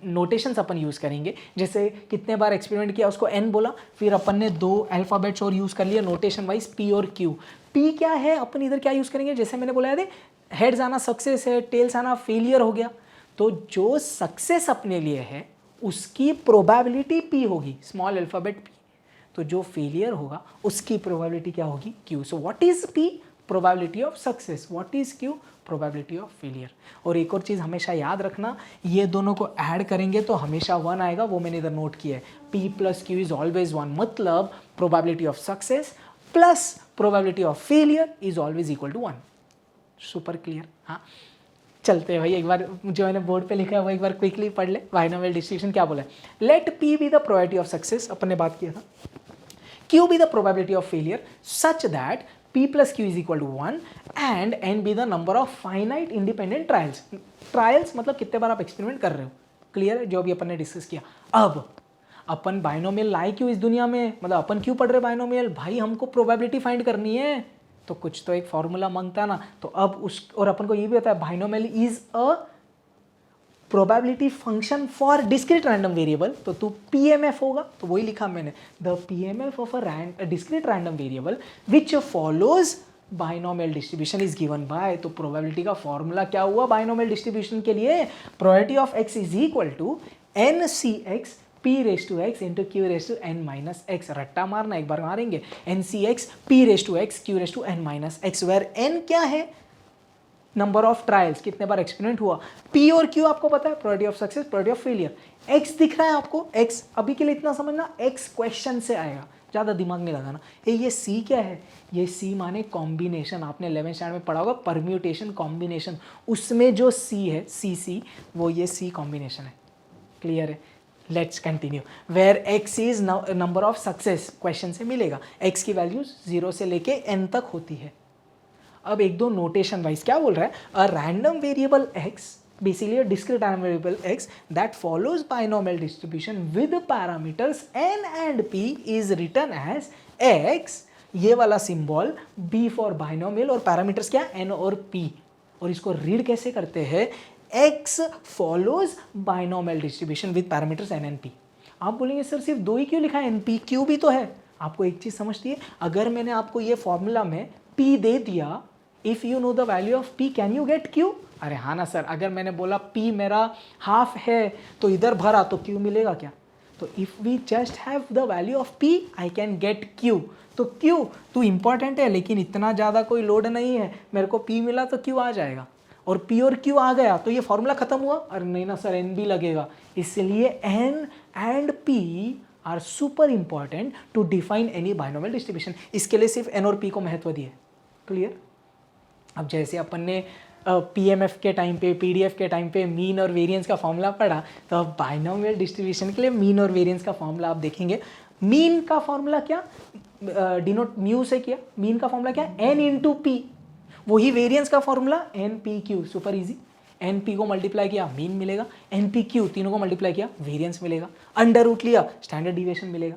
नोटेशंस अपन यूज़ करेंगे। जैसे कितने बार एक्सपेरिमेंट किया उसको n बोला, फिर अपन ने 2 अल्फ़ाबेट्स और यूज़ कर लिए नोटेशन वाइज, P और Q। P क्या है, अपन इधर क्या यूज़ करेंगे? जैसे मैंने बोला है, हेड्स आना सक्सेस है, टेल्स आना फेलियर हो गया। तो जो सक्सेस अपने लिए है उसकी प्रोबेबिलिटी P होगी, स्मॉल अल्फ़ाबेट P। तो जो फेलियर होगा उसकी प्रोबेबिलिटी क्या होगी? Q। So what is P? Probability of success. What is Q? Probability of failure. और एक और चीज़ हमेशा याद रखना, ये दोनों को ऐड करेंगे तो हमेशा 1 आएगा, वो मैंने इधर नोट किया है. P plus Q is always 1, मतलब probability of success plus probability of failure is always equal to 1. Super clear. हाँ, चलते हैं भाई, एक बार जो मैंने बोर्ड पे लिखा है वो एक बार क्विकली पढ़ ले. बाइनोमियल डिस्ट्रीब्यूशन क्या बोला है? Let P be the probability of success, अपन ने बात किया था. Q be the probability of failure such that P plus Q is equal to 1 and N be the number of finite independent trials. Trials मतलब कितने बार आप experiment कर रहे हो. क्लियर है? जो अभी अपन ने डिस्कस किया. अब अपन बाइनोमियल लाए क्यों इस दुनिया में, मतलब अपन क्यों पढ़ रहे बाइनोमियल? भाई हमको प्रोबेबिलिटी फाइंड करनी है, तो कुछ तो एक फॉर्मूला मांगता ना. तो अब उस, और अपन को ये भी पता है binomial is a probability function for discrete random variable. तो तू PMF होगा, तो वही लिखा मैंने, the PMF of a discrete random variable which follows binomial distribution is given by. तो प्रोबेबिलिटी का फॉर्मूला क्या हुआ बाइनोमियल डिस्ट्रीब्यूशन के लिए? Probability of x is equal to NCX P raise to x into Q raise to n minus x. रट्टा मारना, एक बार मारेंगे. NCX P raise to x Q raise to n minus x, where n क्या है? Number of trials, कितने बार experiment हुआ. P और Q आपको पता है, probability of success, probability of failure. X दिख रहा है आपको, X अभी के लिए इतना समझना, X क्वेश्चन से आएगा, ज़्यादा दिमाग नहीं लगाना. ये C क्या है? ये C माने कॉम्बिनेशन. आपने 11th स्टैंडर्ड में पढ़ा होगा परम्यूटेशन कॉम्बिनेशन, उसमें जो C है CC, वो ये C कॉम्बिनेशन है. क्लियर है? Let's continue. Where X is number of success, question से मिलेगा. X की वैल्यूज 0 से लेके n तक होती है. अब एक दो नोटेशन वाइज क्या बोल रहा है? A random variable x, basically a discrete random variable x that follows binomial distribution with parameters n and p is written as x. ये वाला सिंबल b फॉर बाइनोमियल और पैरामीटर्स क्या? n और p. और इसको रीड कैसे करते हैं? x follows binomial distribution with parameters n and p. आप बोलेंगे सर सिर्फ दो ही क्यों लिखा है? n p q भी तो है. आपको एक चीज समझती है, अगर मैंने आपको ये फॉर्मूला में p दे दिया, if you know the value of p can you get q? अरे हाँ ना सर, अगर मैंने बोला p मेरा हाफ है तो इधर भरा तो q मिलेगा क्या? तो if we just have the value of p I can get q. तो q तो इंपॉर्टेंट है, लेकिन इतना ज़्यादा कोई लोड नहीं है. मेरे को p मिला तो q आ जाएगा, और p और q आ गया तो ये फॉर्मूला खत्म हुआ. अरे नहीं ना सर, n भी लगेगा. इसलिए n and p are super important to define any binomial distribution. इसके लिए सिर्फ n और p को महत्व दिए. क्लियर? अब जैसे अपन ने PMF के टाइम पे, PDF के टाइम पे मीन और वेरिएंस का फॉर्मूला पढ़ा, तो अब बाइनोमियल डिस्ट्रीब्यूशन के लिए मीन और वेरिएंस का फॉर्मूला आप देखेंगे. मीन का फॉर्मूला क्या? डिनोट म्यू से किया. मीन का फॉर्मूला क्या? n into p. वही वेरिएंस का formula NPQ, super easy. NP को मल्टीप्लाई किया, मीन मिलेगा. NPQ तीनों को मल्टीप्लाई किया, वेरिएंस मिलेगा. अंडर रूट लिया, स्टैंडर्ड डिविएशन मिलेगा.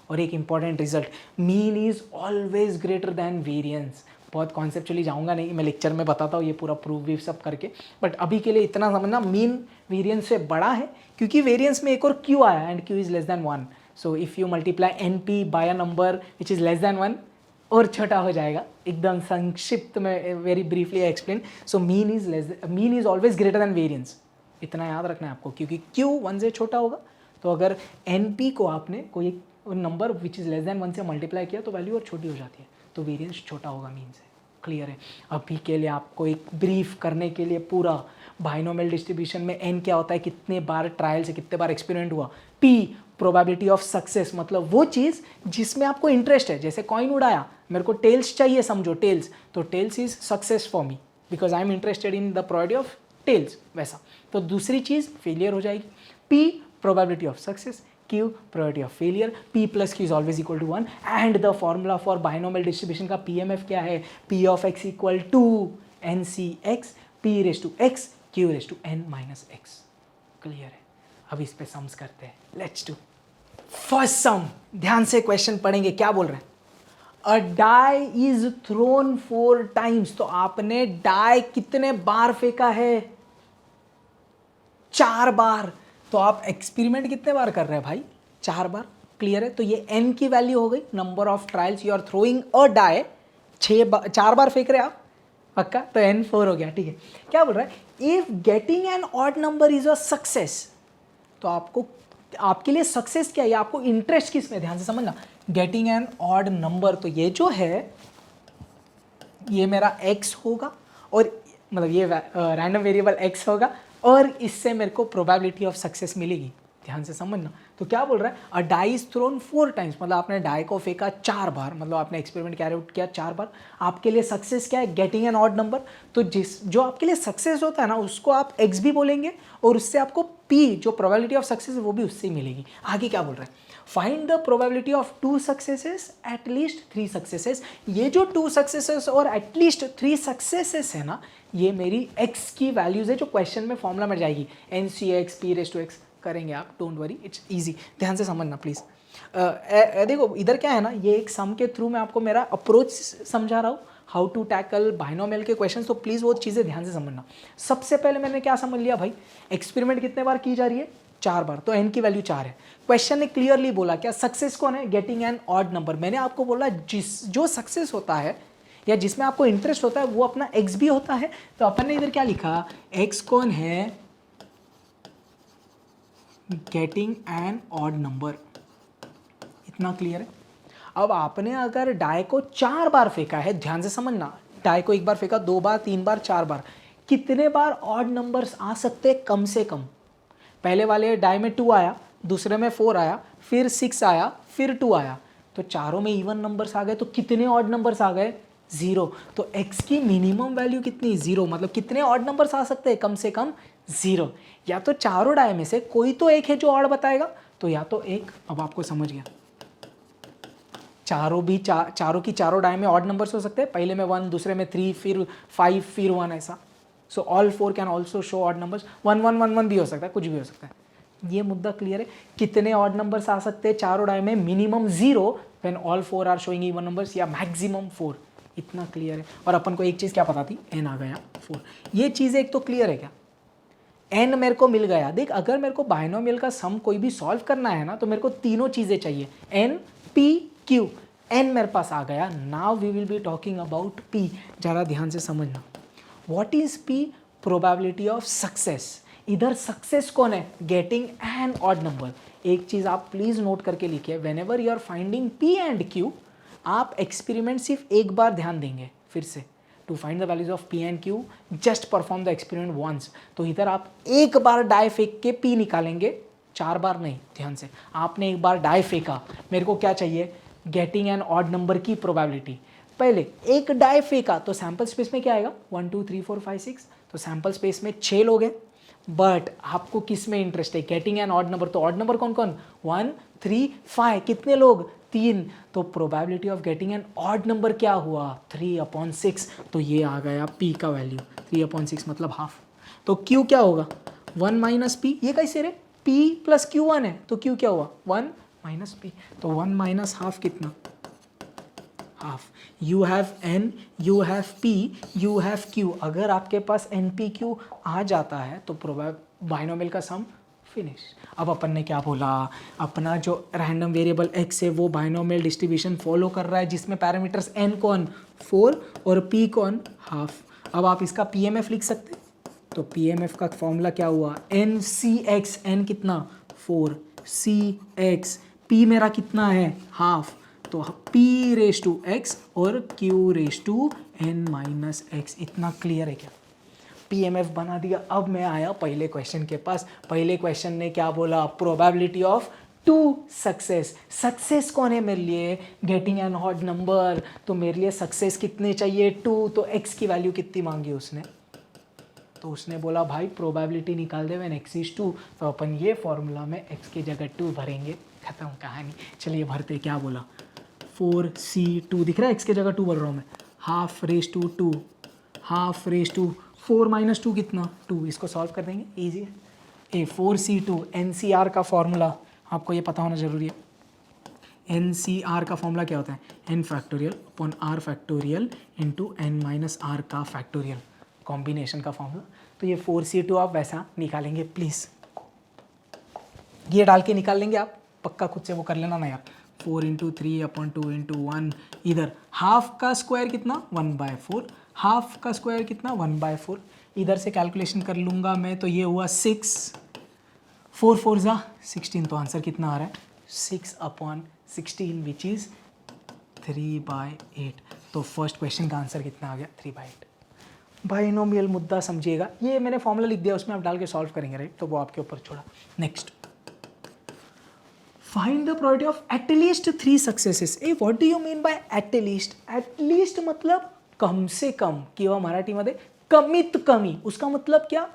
और एक important result, mean is always greater than variance. बहुत कॉन्सेप्चुअली जाऊंगा नहीं, मैं लेक्चर में बताता हूँ ये पूरा प्रूफ भी सब करके. बट अभी के लिए इतना समझना, मीन वेरिएंस से बड़ा है, क्योंकि वेरिएंस में एक और q आया and q is less than 1. So if you multiply NP by a number which is less than 1, और छोटा हो जाएगा. एकदम संक्षिप्त में very briefly explain. So mean is always greater than variance. इतना याद रखना है आपको, क्योंकि q 1 से छोटा होगा. तो अगर NP को आपने कोई number which is less than 1 से मल्टीप्लाई किया तो वैल्यू और छोटी हो जाती है, तो वेरिएंस छोटा होगा मीन से. क्लियर है? अभी के लिए आपको एक ब्रीफ करने के लिए पूरा बाइनोमियल डिस्ट्रीब्यूशन में n क्या होता है, कितने बार ट्रायल से कितने बार एक्सपेरिमेंट हुआ. p प्रोबेबिलिटी ऑफ सक्सेस, मतलब वो चीज़ जिसमें आपको इंटरेस्ट है. जैसे कॉइन उड़ाया, मेरे को टेल्स चाहिए, समझो टेल्स, तो tails is success for me because I am interested in the probability of tails. वैसा तो दूसरी चीज़ फेलियर हो जाएगी. p probability of success, Q probability of failure. P plus Q is always equal to 1 and the formula for binomial distribution का PMF क्या है? P of x equal to NCX P raised to x Q raised to n minus x. Clear है? अब इस पे sums करते हैं. Let's do first सम. ध्यान से क्वेश्चन पढ़ेंगे. क्या बोल रहे हैं? A die is thrown 4 times. तो आपने die कितने बार फेंका है? 4 बार. तो आप एक्सपेरिमेंट कितने बार कर रहे हैं भाई? 4 बार. क्लियर है? तो ये n की वैल्यू हो गई, number of trials you are throwing a die. 4 बार फेंक रहे आप, पक्का? तो n 4 हो गया. ठीक है. क्या बोल रहा है? If getting an odd number is a success. तो आपके लिए सक्सेस क्या है? आपको इंटरेस्ट किस में? ध्यान से समझना. गेटिंग एन ऑड नंबर, तो ये जो है ये मेरा x होगा और मतलब ये रैंडम वेरिएबल x होगा और इससे मेरे को प्रोबेबिलिटी ऑफ सक्सेस मिलेगी। ध्यान से समझना। तो क्या बोल रहा है, अ डाई इज थ्रोन 4 टाइम्स, मतलब आपने डाई को फेंका 4 बार, मतलब आपने एक्सपेरिमेंट कैरी आउट किया 4 बार। आपके लिए सक्सेस क्या है, गेटिंग एन ऑड नंबर। तो जो आपके लिए सक्सेस होता है ना उसको आप x भी बोलेंगे और उससे आपको p जो प्रोबेबिलिटी ऑफ सक्सेस है वो भी उससे मिलेगी। आगे क्या बोल रहा है, find the probability of 2 successes at least 3 successes. ये जो 2 सक्सेसेस और एटलीस्ट 3 सक्सेसेस है ना, ये मेरी x की वैल्यूज है जो क्वेश्चन में फॉर्मूला में जाएगी, NCx p⁻x करेंगे आप, डोंट वरी, इट्स इजी। ध्यान से समझना प्लीज। देखो इधर क्या है ना, ये एक सम के थ्रू मैं आपको मेरा अप्रोच समझा रहा हूँ, हाउ टू टैकल बाइनोमियल के क्वेश्चन। तो प्लीज़ वो चीज़ें ध्यान से समझना। सबसे पहले मैंने क्या समझ लिया भाई, एक्सपेरिमेंट कितने बार की जा रही है, 4 बार, तो n की वैल्यू 4 है। क्वेश्चन ने क्लियरली बोला क्या, सक्सेस कौन है, गेटिंग एन ऑड नंबर। मैंने आपको बोला जो सक्सेस होता है या जिसमें आपको इंटरेस्ट होता है वो अपना x भी होता है। तो अपन ने इधर क्या लिखा, x कौन है, गेटिंग एन ऑड नंबर। इतना क्लियर है। अब आपने अगर डाई को 4 बार फेंका है, ध्यान से समझना, डाई को 1 बार फेंका, 2 बार, 3 बार, 4 बार, कितने बार ऑड नंबर्स आ सकते हैं, कम से कम। पहले वाले डाई में 2 आया, दूसरे में 4 आया, फिर 6 आया, फिर 2 आया, तो चारों में इवन नंबर्स आ गए। तो कितने ऑड नंबर्स आ गए, 0। तो x की मिनिमम वैल्यू कितनी, 0। मतलब कितने ऑड नंबर्स आ सकते हैं, कम से कम 0। या तो चारों डाई में से कोई तो एक है जो ऑड बताएगा, तो या तो एक, अब आपको समझ गया, चारों की चारों डाई में ऑड नंबर्स हो सकते हैं, पहले में 1, दूसरे में 3, फिर 5, फिर 1, ऐसा। So all 4 can also show odd numbers, 1 1 1 1 भी हो सकता है, कुछ भी हो सकता है। ये मुद्दा क्लियर है। कितने ऑड नंबर्स आ सकते हैं चारों डाई में, minimum 0 when all 4 are showing even numbers, या मैक्सिमम 4। इतना क्लियर है। और अपन को एक चीज़ क्या पता थी, n आ गया 4। ये चीज़ एक तो क्लियर है क्या, n मेरे को मिल गया। देख अगर मेरे को बाइनोमियल का सम कोई भी सॉल्व करना है ना, तो मेरे को तीनों चीज़ें चाहिए, n p q। n मेरे पास आ गया। Now we will be talking about p। ज़रा ध्यान से समझना, what is p, probability of success. इधर सक्सेस कौन है, गेटिंग एन ऑड नंबर। एक चीज़ आप प्लीज़ नोट करके लिखिए, whenever you are finding p and q, आप एक्सपेरिमेंट सिर्फ एक बार ध्यान देंगे। फिर से, to find the values of p and q just perform the experiment once. तो इधर आप एक बार डाई फेंक के p निकालेंगे, 4 बार नहीं। ध्यान से, आपने एक बार डाई फेंका, मेरे को क्या चाहिए, गेटिंग एन ऑड नंबर की प्रोबेबिलिटी। पहले एक डाई फेंका तो सैंपल स्पेस में क्या आएगा, 1 2 3 4 5 6, तो सैंपल स्पेस में 6 लोग हैं। बट आपको किस में इंटरेस्ट है, गेटिंग एन ऑड नंबर। तो ऑड नंबर कौन कौन, 1 3 5, कितने लोग, 3। तो probability of getting an odd number क्या हुआ, 3/6। तो ये आ गया p का वैल्यू 3/6, मतलब हाफ। तो q क्या होगा, 1 - p। ये कैसे रे, p + q 1 है, तो q क्या हुआ, 1 - p। तो 1 - हाफ कितना, half. You have n, you have p, you have q। अगर आपके पास npq आ जाता है तो बाइनोमियल का सम फिनिश। अब अपन ने क्या बोला, अपना जो रैंडम वेरिएबल x है वो बाइनोमियल डिस्ट्रीब्यूशन फॉलो कर रहा है, जिसमें पैरामीटर्स n कौन, 4 और p कौन, हाफ। अब आप इसका pmf लिख सकते हैं। तो pmf का फॉर्मूला क्या हुआ, ncx, n कितना, 4, cx, p मेरा कितना है, हाफ। तो p⁻x और q⁻n-x। इतना क्लियर है क्या, pmf बना दिया। अब मैं आया पहले क्वेश्चन के पास। पहले क्वेश्चन ने क्या बोला, प्रोबेबिलिटी ऑफ 2 सक्सेस। सक्सेस कौन है मेरे लिए, गेटिंग एन ऑड नंबर। तो मेरे लिए सक्सेस कितने चाहिए, 2। तो x की वैल्यू कितनी मांगी उसने, तो उसने बोला भाई प्रोबेबिलिटी निकाल दे व्हेन x इज 2। तो अपन ये फॉर्मूला में x की जगह 2 भरेंगे, खत्म कहानी। चलिए भरते, क्या बोला, 4c2, दिख रहा है x की जगह 2 भर रहा हूँ मैं, ½ 2, ½ 4 - 2 कितना, 2। इसको सॉल्व कर देंगे, ईजी है। ए 4c2, NCR का फॉर्मूला आपको ये पता होना जरूरी है। NCR का फॉर्मूला क्या होता है, n⁴/r⁴ इंटू n-r का फैक्टोरियल, कॉम्बिनेशन का फॉर्मूला। तो ये 4c2 आप वैसा निकालेंगे प्लीज़, ये डाल के निकाल लेंगे आप, पक्का खुद से वो कर लेना ना यार। 4 × 3/2 × 1, इधर हाफ का स्क्वायर कितना, 1/4, हाफ का स्क्वायर कितना, 1/4। इधर से कैलकुलेशन कर लूँगा मैं, तो ये हुआ 6, 4 4 ज़ा 16। तो आंसर कितना आ रहा है, 6/16, विच इज़ 3/8। तो फर्स्ट क्वेश्चन का आंसर कितना आ गया 3/8। बाइनोमियल मुद्दा समझिएगा, ये मैंने फॉर्मूला लिख दिया, उसमें आप डाल के सॉल्व करेंगे राइट, तो वो आपके ऊपर छोड़ा। Next, find the probability of at least 3 successes. A what do you mean bye at least? At least मतलब कम से कम किंवा मराठीमध्ये कमीत कमी, उसका मतलब क्या?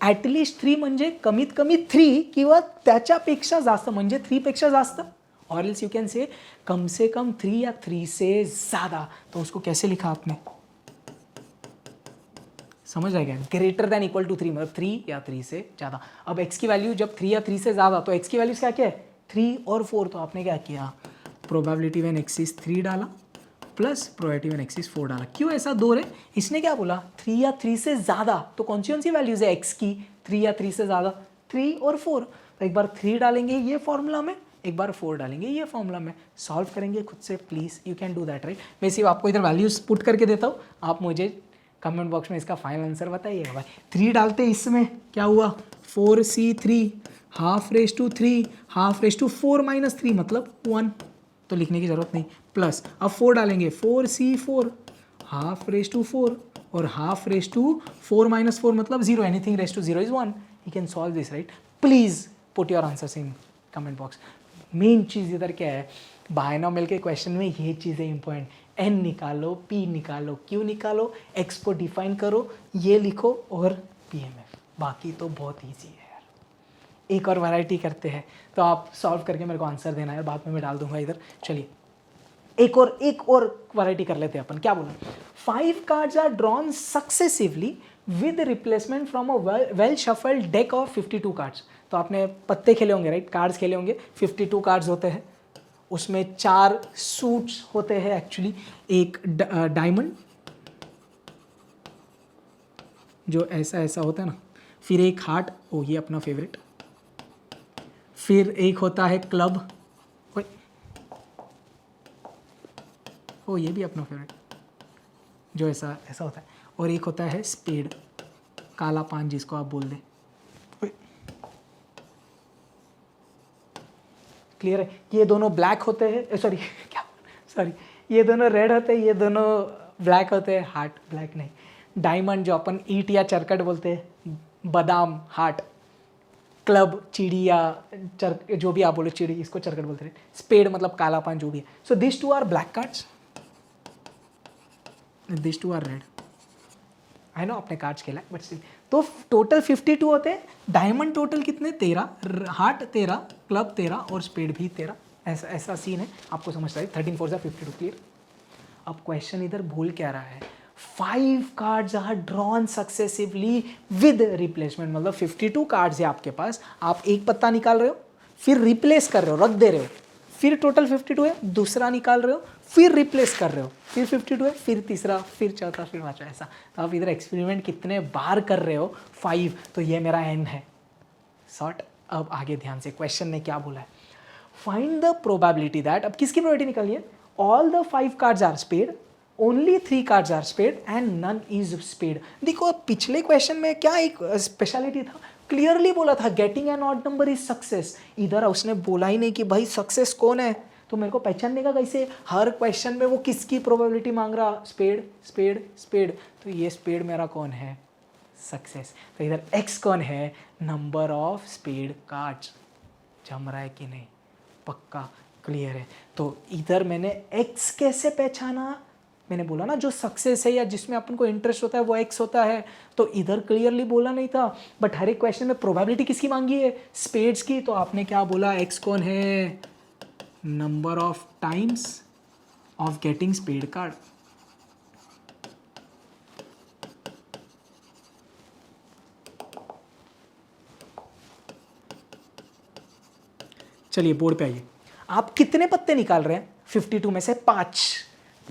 ॲटलिस्ट 3 म्हणजे कमीत कमी 3 किंवा त्याच्यापेक्षा जास्त म्हणजे 3 पेक्षा जास्त, और एल्स यू कैन से कम से कम 3 या 3 से ज़्यादा। तो उसको कैसे लिखा आपने? समझ आएगा? ग्रेटर देन इक्वल टू 3 मतलब 3 या 3 से ज़्यादा। अब x की वैल्यू जब 3 या 3 से ज़्यादा, तो x की वैल्यूज़ क्या क्या है? 3 और 4। तो आपने क्या किया? प्रोबेबिलिटी व्हेन x इज 3 डाला plus probability when x is 4 डाला। क्यों ऐसा 2 रे? इसने क्या बोला? 3 या 3 से ज़्यादा। तो कौन सी वैल्यूज़ है x की? 3 या 3 से ज़्यादा, 3 और 4। तो एक बार 3 डालेंगे ये फॉर्मूला में, एक बार 4 डालेंगे ये फॉर्मूला में, सॉल्व करेंगे खुद से। Please you can do that right. मैं सिर्फ आपको इधर वैल्यूज पुट करके देता हूँ, आप मुझे कमेंट बॉक्स में इसका फाइनल आंसर बताइएगा भाई। 3 डालते इसमें क्या हुआ? 4c3 half raise to 3 half raise to 4 minus 3 मतलब 1, तो लिखने की ज़रूरत नहीं। प्लस अब 4 डालेंगे, 4c4 हाफ रेस टू 4 और हाफ रेस टू 4 माइनस 4 मतलब 0, anything raise to 0 is 1। You can solve this right. Please put your answers in comment box. Main चीज़ इधर क्या है? बाइनोमियल के क्वेश्चन में ये चीज़ें इंपॉर्टेंट, n निकालो, p निकालो, q निकालो, x को डिफाइन करो, ये लिखो और PMF। बाकी तो बहुत ईजी है यार। एक और वैरायटी करते हैं, तो आप सॉल्व करके मेरे को आंसर देना है, बाद में मैं डाल दूंगा इधर। चलिए एक और वैरायटी कर लेते हैं अपन। क्या बोला? 5 cards are drawn successively with replacement from a well shuffled deck of 52 cards. तो आपने पत्ते खेले होंगे राइट, कार्ड्स खेले होंगे। 52 कार्ड्स होते हैं, उसमें 4 सूट्स होते हैं एक्चुअली। एक डायमंड जो ऐसा ऐसा होता है ना, फिर एक हार्ट, ओ ये अपना फेवरेट, फिर एक होता है क्लब, ओ ये भी अपना फेवरेट जो ऐसा ऐसा होता है, और एक होता है स्पेड, काला पान जिसको आप बोल दें। क्लियर है? ये दोनों ब्लैक होते हैं, सॉरी ये दोनों रेड होते हैं, ये दोनों ब्लैक होते हैं। हार्ट ब्लैक नहीं। डायमंड जो अपन ईट या चरकट बोलते हैं, बादाम हार्ट, क्लब चिड़ी या जो भी आप बोलो, चिड़ी इसको चरकट बोलते हैं, स्पेड मतलब काला पान जो भी है। So this 2 are black cards, this 2 are red. I know आपने कार्ड्स खेला है बट स्टिल। तो टोटल 52 होते हैं। डायमंड टोटल कितने? 13, हार्ट 13, क्लब 13 और स्पेड भी 13। ऐसा ऐसा सीन है, आपको समझता है। 13 4 52 क्लियर। अब क्वेश्चन इधर भूल क्या रहा है? 5 cards are drawn successively with replacement, मतलब 52 कार्ड्स है आपके पास, आप एक पत्ता निकाल रहे हो, फिर रिप्लेस कर रहे हो, रख दे रहे हो, फिर टोटल 52 है, दूसरा निकाल रहे हो, फिर रिप्लेस कर रहे हो, फिर 52 है, फिर तीसरा, फिर चौथा, फिर पांचवा, ऐसा। तो आप इधर एक्सपेरिमेंट कितने बार कर रहे हो? 5। तो ये मेरा n है शॉर्ट। अब आगे ध्यान से, क्वेश्चन ने क्या बोला है? फाइंड द प्रोबेबिलिटी दैट, अब किसकी प्रोबेबिलिटी निकालिए? है? All the 5 cards are spade, only 3 cards are spade and none is spade. देखो पिछले क्वेश्चन में क्या एक स्पेशलिटी था, क्लियरली बोला था getting an odd number is success. इधर उसने बोला ही नहीं कि भाई सक्सेस कौन है, तो मेरे को पहचानने का कैसे? हर क्वेश्चन में वो किसकी प्रोबेबिलिटी मांग रहा? Spade spade spade. तो ये स्पेड मेरा कौन है? सक्सेस। तो इधर x कौन है? Number of spade cards. जम रहा है कि नहीं? पक्का क्लियर है? तो इधर मैंने x कैसे पहचाना? मैंने बोला ना जो सक्सेस है या जिसमें अपन को इंटरेस्ट होता है वो x होता है। तो इधर क्लियरली बोला नहीं था, बट हर एक क्वेश्चन में प्रोबेबिलिटी किसकी मांगी है? स्पेड्स की। तो आपने क्या बोला? x कौन है? Number of times of getting spade card. चलिए बोर्ड पे आइए। आप कितने पत्ते निकाल रहे हैं? 52 में से 5,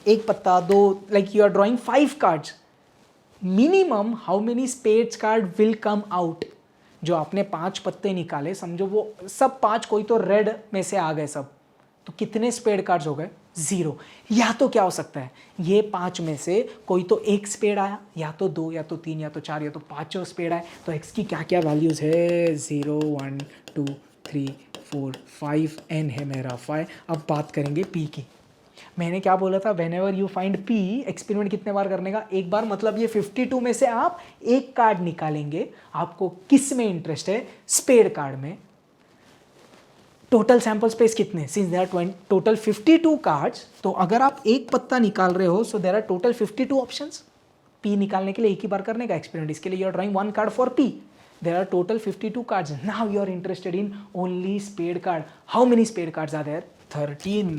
एक पत्ता, 2, like you are drawing 5 cards. Minimum how many spades card will come out? जो आपने 5 पत्ते निकाले, समझो वो सब 5 कोई तो रेड में से आ गए सब, तो कितने स्पेड कार्ड्स हो गए? 0। या तो क्या हो सकता है, ये 5 में से कोई तो एक स्पेड आया, या तो 2, या तो 3, या तो 4, या तो 5 स्पेड आए। तो x की क्या क्या वैल्यूज़ है? 0 1 2 3 4 5, n है मेरा 5। अब बात करेंगे p की। मैंने क्या बोला था, when ever you find P, experiment कितने बार करने का, एक बार, मतलब ये 52 में से आप एक कार्ड निकालेंगे। आपको किस में इंटरेस्ट है, स्पेड कार्ड में। टोटल सैंपल स्पेस कितने, since there are total 52 cards, तो अगर आप एक पत्ता निकाल रहे हो so there are total 52 options. P निकालने के लिए एक ही बार करने का एक्सपेरिमेंट, इसके लिए you are drawing one card for P. There are total 52 cards. Now you are interested in only spade card. How many spade cards are there? 13.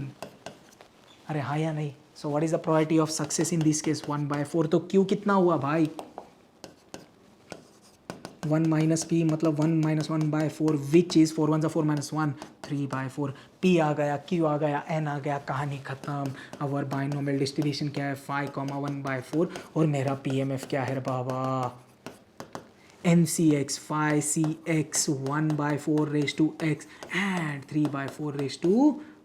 अरे हाँ या नहीं? So what is the probability of success in this case? 1/4. तो Q कितना हुआ भाई? 1 minus P मतलब 1 minus 1/4, which is 4 1 4 minus 1, 3/4. P आ गया, Q आ गया, N आ गया, कहानी खत्म। Our binomial distribution क्या है, 5, 1/4, और मेरा PMF क्या है बाबा, NCX 5CX 1/4 raised to x and 3/4 raised to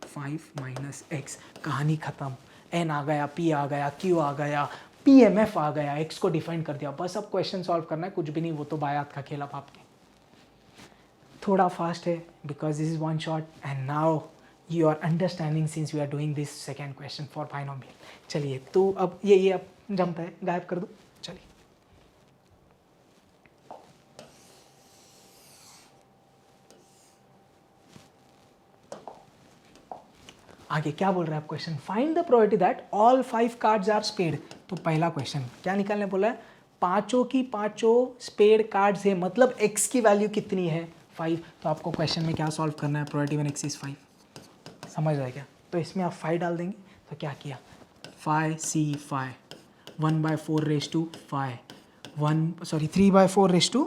5 minus x। कहानी खत्म। N आ गया, P आ गया, Q आ गया, PMF आ गया, x को डिफाइन कर दिया, बस अब क्वेश्चन सॉल्व करना है, कुछ भी नहीं, वो तो बायात का खेल अब आपके। थोड़ा फास्ट है because this is one shot and now you are understanding since we are doing this second question for binomial. चलिए तो अब ये अब जमता है, गायब कर दो। चलिए आगे क्या बोल रहा है आप question, find the probability that all 5 cards are spade. तो पहला क्वेश्चन क्या निकालने बोला है, पांचों की पांचों स्पेड कार्ड्स है, मतलब x की वैल्यू कितनी है, 5। तो आपको क्वेश्चन में क्या सॉल्व करना है, प्रोबेबिलिटी व्हेन x इज 5, समझ रहे क्या। तो इसमें आप 5 डाल देंगे, तो क्या किया, 5C5 1/4 raised to 5 3/4 raised to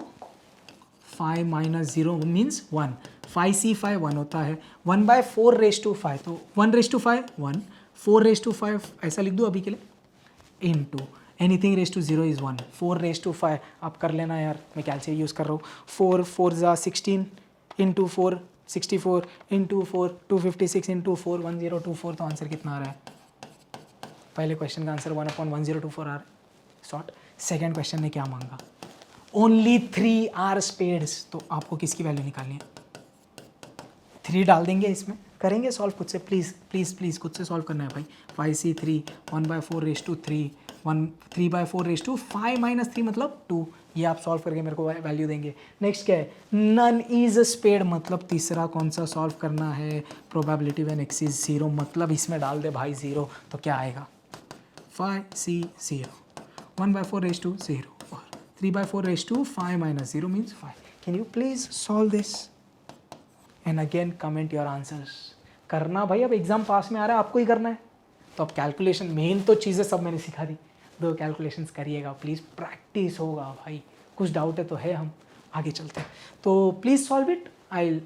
5 minus 0 means 1, 5C5 1 होता है, 1/4 raised to 5, तो 1 raised to 5 1, 4 raised to 5 ऐसा लिख दूँ अभी के लिए, into anything raised to 0 is 1, 4 raised to 5 आप कर लेना यार, मैं कैलकुलेटर यूज़ कर रहा हूँ, 4 4 ज़ा 16 इंटू 4 64 इंटू 4 256 इंटू 4 1024। तो आंसर कितना आ रहा है, पहले क्वेश्चन का आंसर 1/1024 आ रहा है, शॉर्ट। सेकेंड क्वेश्चन ने क्या मांगा, ओनली 3 आर स्पेड्स, तो आपको किसकी वैल्यू निकालनी है, 3 डाल देंगे इसमें, करेंगे सॉल्व खुद से, प्लीज़ प्लीज़ प्लीज़ खुद से सॉल्व करना है भाई। 5C3 1/4 raised to 3 3/4 raised to 5 minus 3 मतलब 2, ये आप सॉल्व करके मेरे को वैल्यू देंगे। नेक्स्ट क्या है, नन इज स्पेड, मतलब तीसरा कौन सा सॉल्व करना है, प्रोबेबिलिटी व्हेन x इज 0, मतलब इसमें डाल दे भाई 0, तो क्या आएगा 5C0 1/4 raised to 0 और 3/4 raised to 5 minus 0 means 5। Can you please solve this and again comment your answers। करना भाई, अब एग्जाम पास में आ रहा है, आपको ही करना है, तो अब कैलकुलेशन मेन तो चीज़ें सब मैंने सिखा दी, 2 कैलकुलेशंस करिएगा प्लीज़, प्रैक्टिस होगा भाई, कुछ डाउट है तो है, हम आगे चलते हैं, तो please solve it, I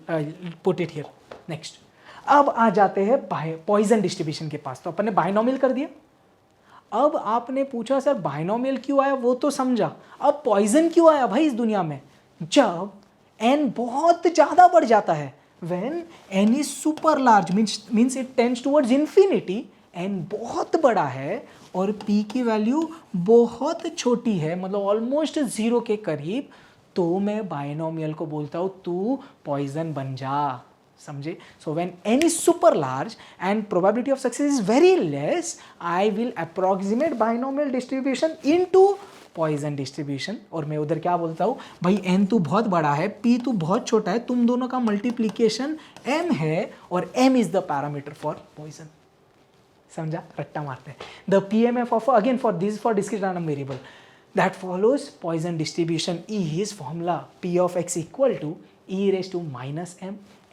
put it here. Next अब आ जाते हैं पॉइजन डिस्ट्रीब्यूशन के पास, तो अपन ने बाइनोमियल कर दिया, अब आपने पूछा सर बाइनोमियल क्यों आया, वो तो समझा, अब पॉइजन क्यों आया भाई इस दुनिया में, जब n बहुत ज़्यादा बढ़ जाता है, when n is super large means it tends towards infinity, n बहुत बड़ा है और p की वैल्यू बहुत छोटी है, मतलब ऑलमोस्ट 0 के करीब, तो मैं बाइनोमियल को बोलता हूँ तू पॉइजन बन जा, समझे। So when n is super large and probability of success is very less, I will approximate binomial distribution into poison distribution, और मैं उधर क्या बोलता हूँ भाई, n तू बहुत बड़ा है, p तू बहुत छोटा है, तुम दोनों का मल्टीप्लीकेशन m है और m is the parameter for Poisson, समझा, रट्टा मारते हैं। The PMF of again for this for discrete random variable that follows Poisson distribution is formula p of x equal to e raise to minus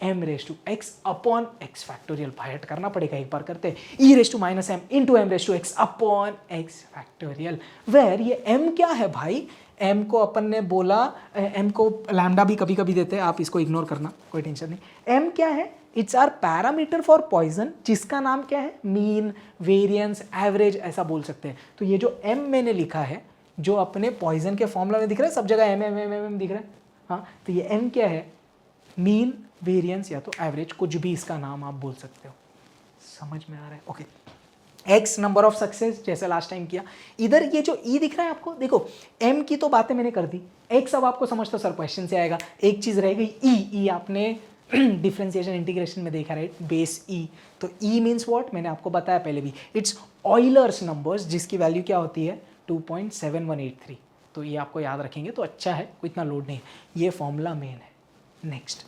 m raise to x upon x factorial, by heart करना पड़ेगा, एक बार करते हैं, e raise to minus m into m raise to x upon x factorial, where ये m क्या है भाई, m को अपन ने बोला, m को लैम्डा भी कभी कभी देते हैं, आप इसको इग्नोर करना, कोई टेंशन नहीं। m क्या है, it's are parameter for Poisson, जिसका नाम क्या है, मीन, वेरिएंस, एवरेज, ऐसा बोल सकते हैं। तो ये जो m मैंने लिखा है, जो अपने पॉइजन के फॉर्मूला में दिख रहा है, सब जगह m दिख रहा है, हाँ, तो ये m क्या है, मीन, वेरिएंस या तो एवरेज, कुछ भी इसका नाम आप बोल सकते हो, समझ में आ रहा है, okay. x number of success, जैसे लास्ट टाइम किया, इधर ये जो e दिख रहा है आपको, देखो m की तो बातें मैंने कर दी, x अब आपको समझता सर क्वेश्चन से आएगा, एक चीज रह गई e आपने डिफ्रेंसिएशन इंटीग्रेशन में देखा राइट, बेस ई, तो ई मीन्स व्हाट, मैंने आपको बताया पहले भी, इट्स ऑयलर्स नंबर्स जिसकी वैल्यू क्या होती है 2.7183, तो ये आपको याद रखेंगे तो अच्छा है, कोई इतना लोड नहीं है, ये फॉर्मूला मेन है। Next,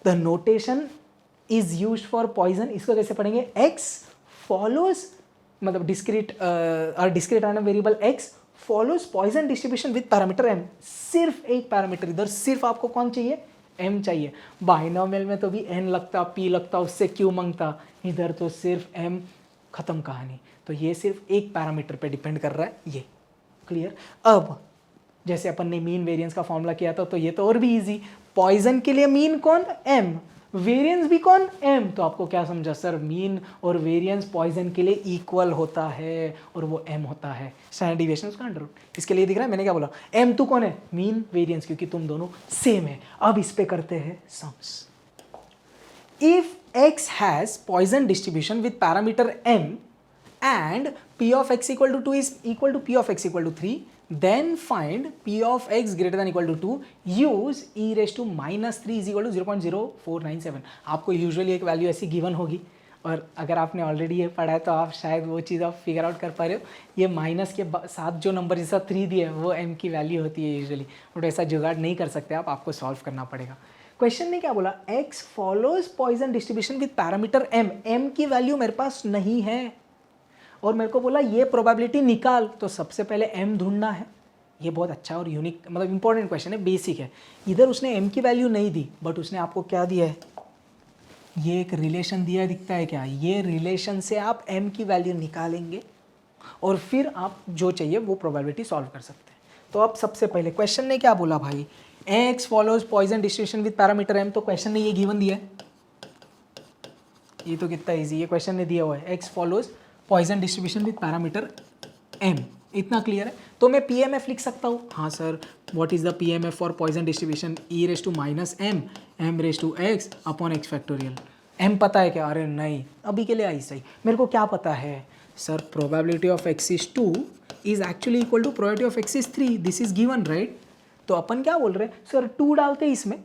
the notation is used for Poisson, इसको कैसे पढ़ेंगे, x फॉलोज, मतलब discrete random variable x follows Poisson distribution with parameter m, सिर्फ एक पैरामीटर, इधर सिर्फ आपको कौन चाहिए, m चाहिए। बाइनोमियल में तो भी n लगता, p लगता, उससे q मांगता, इधर तो सिर्फ m, खत्म कहानी। तो ये सिर्फ एक पैरामीटर पे डिपेंड कर रहा है, ये क्लियर। अब जैसे अपन ने मीन वेरिएंस का फॉर्मूला किया था, तो ये तो और भी इजी, पॉइजन के लिए मीन कौन, m, वेरिएंस भी कौन, m, तो आपको क्या समझा सर, मीन और वेरिएंस पॉइजन के लिए इक्वल होता है और वो m होता है, स्टैंडर्ड डिविएशन उसका अंडर रूट। इसके लिए दिख रहा है मैंने क्या बोला, m तो कौन है, मीन वेरिएंस, क्योंकि तुम दोनों सेम है। अब इस पे करते हैं sums. If x has Poisson distribution with parameter m and p of x equal to 2 is equal to p of x equal to 3, then find p of x greater than equal to 2, use e raised to minus 3 is equal to 0.0497। आपको usually एक value ऐसी given होगी, और अगर आपने already ये पढ़ा है तो आप शायद वो चीज़ आप फिगर आउट कर पा रहे हो। ये माइनस के साथ जो नंबर जैसा 3 दिया है वो m की वैल्यू होती है यूजुअली, बट ऐसा जुगाड़ नहीं कर सकते आप, आपको सॉल्व करना पड़ेगा। क्वेश्चन ने क्या बोला, x follows Poisson distribution with parameter m, m की वैल्यू मेरे पास नहीं है और मेरे को बोला ये प्रोबेबिलिटी निकाल, तो सबसे पहले m ढूंढना है। ये बहुत अच्छा और यूनिक, मतलब इंपॉर्टेंट क्वेश्चन है, बेसिक है। इधर उसने m की वैल्यू नहीं दी, बट उसने आपको क्या दिया है, ये एक रिलेशन दिया है, दिखता है क्या, ये रिलेशन से आप m की वैल्यू निकालेंगे और फिर आप जो चाहिए वो प्रोबेबिलिटी सॉल्व कर सकते हैं। तो अब सबसे पहले क्वेश्चन ने क्या बोला भाई, x follows Poisson distribution with parameter m, तो क्वेश्चन ने ये गिवन दिया है, ये तो कितना इजी, ये क्वेश्चन ने दिया हुआ है, x follows Poisson distribution with parameter m, इतना क्लियर है। तो मैं PMF लिख सकता हूँ, हाँ sir, what is the PMF for Poisson distribution, e raise to minus m, m raise to x upon x factorial. m पता है क्या, अरे नहीं, अभी के लिए आई सही, मेरे को क्या पता है sir, probability of x is 2 is actually equal to probability of x is 3, this is given right. तो अपन क्या बोल रहे हैं सर, 2 डालते इसमें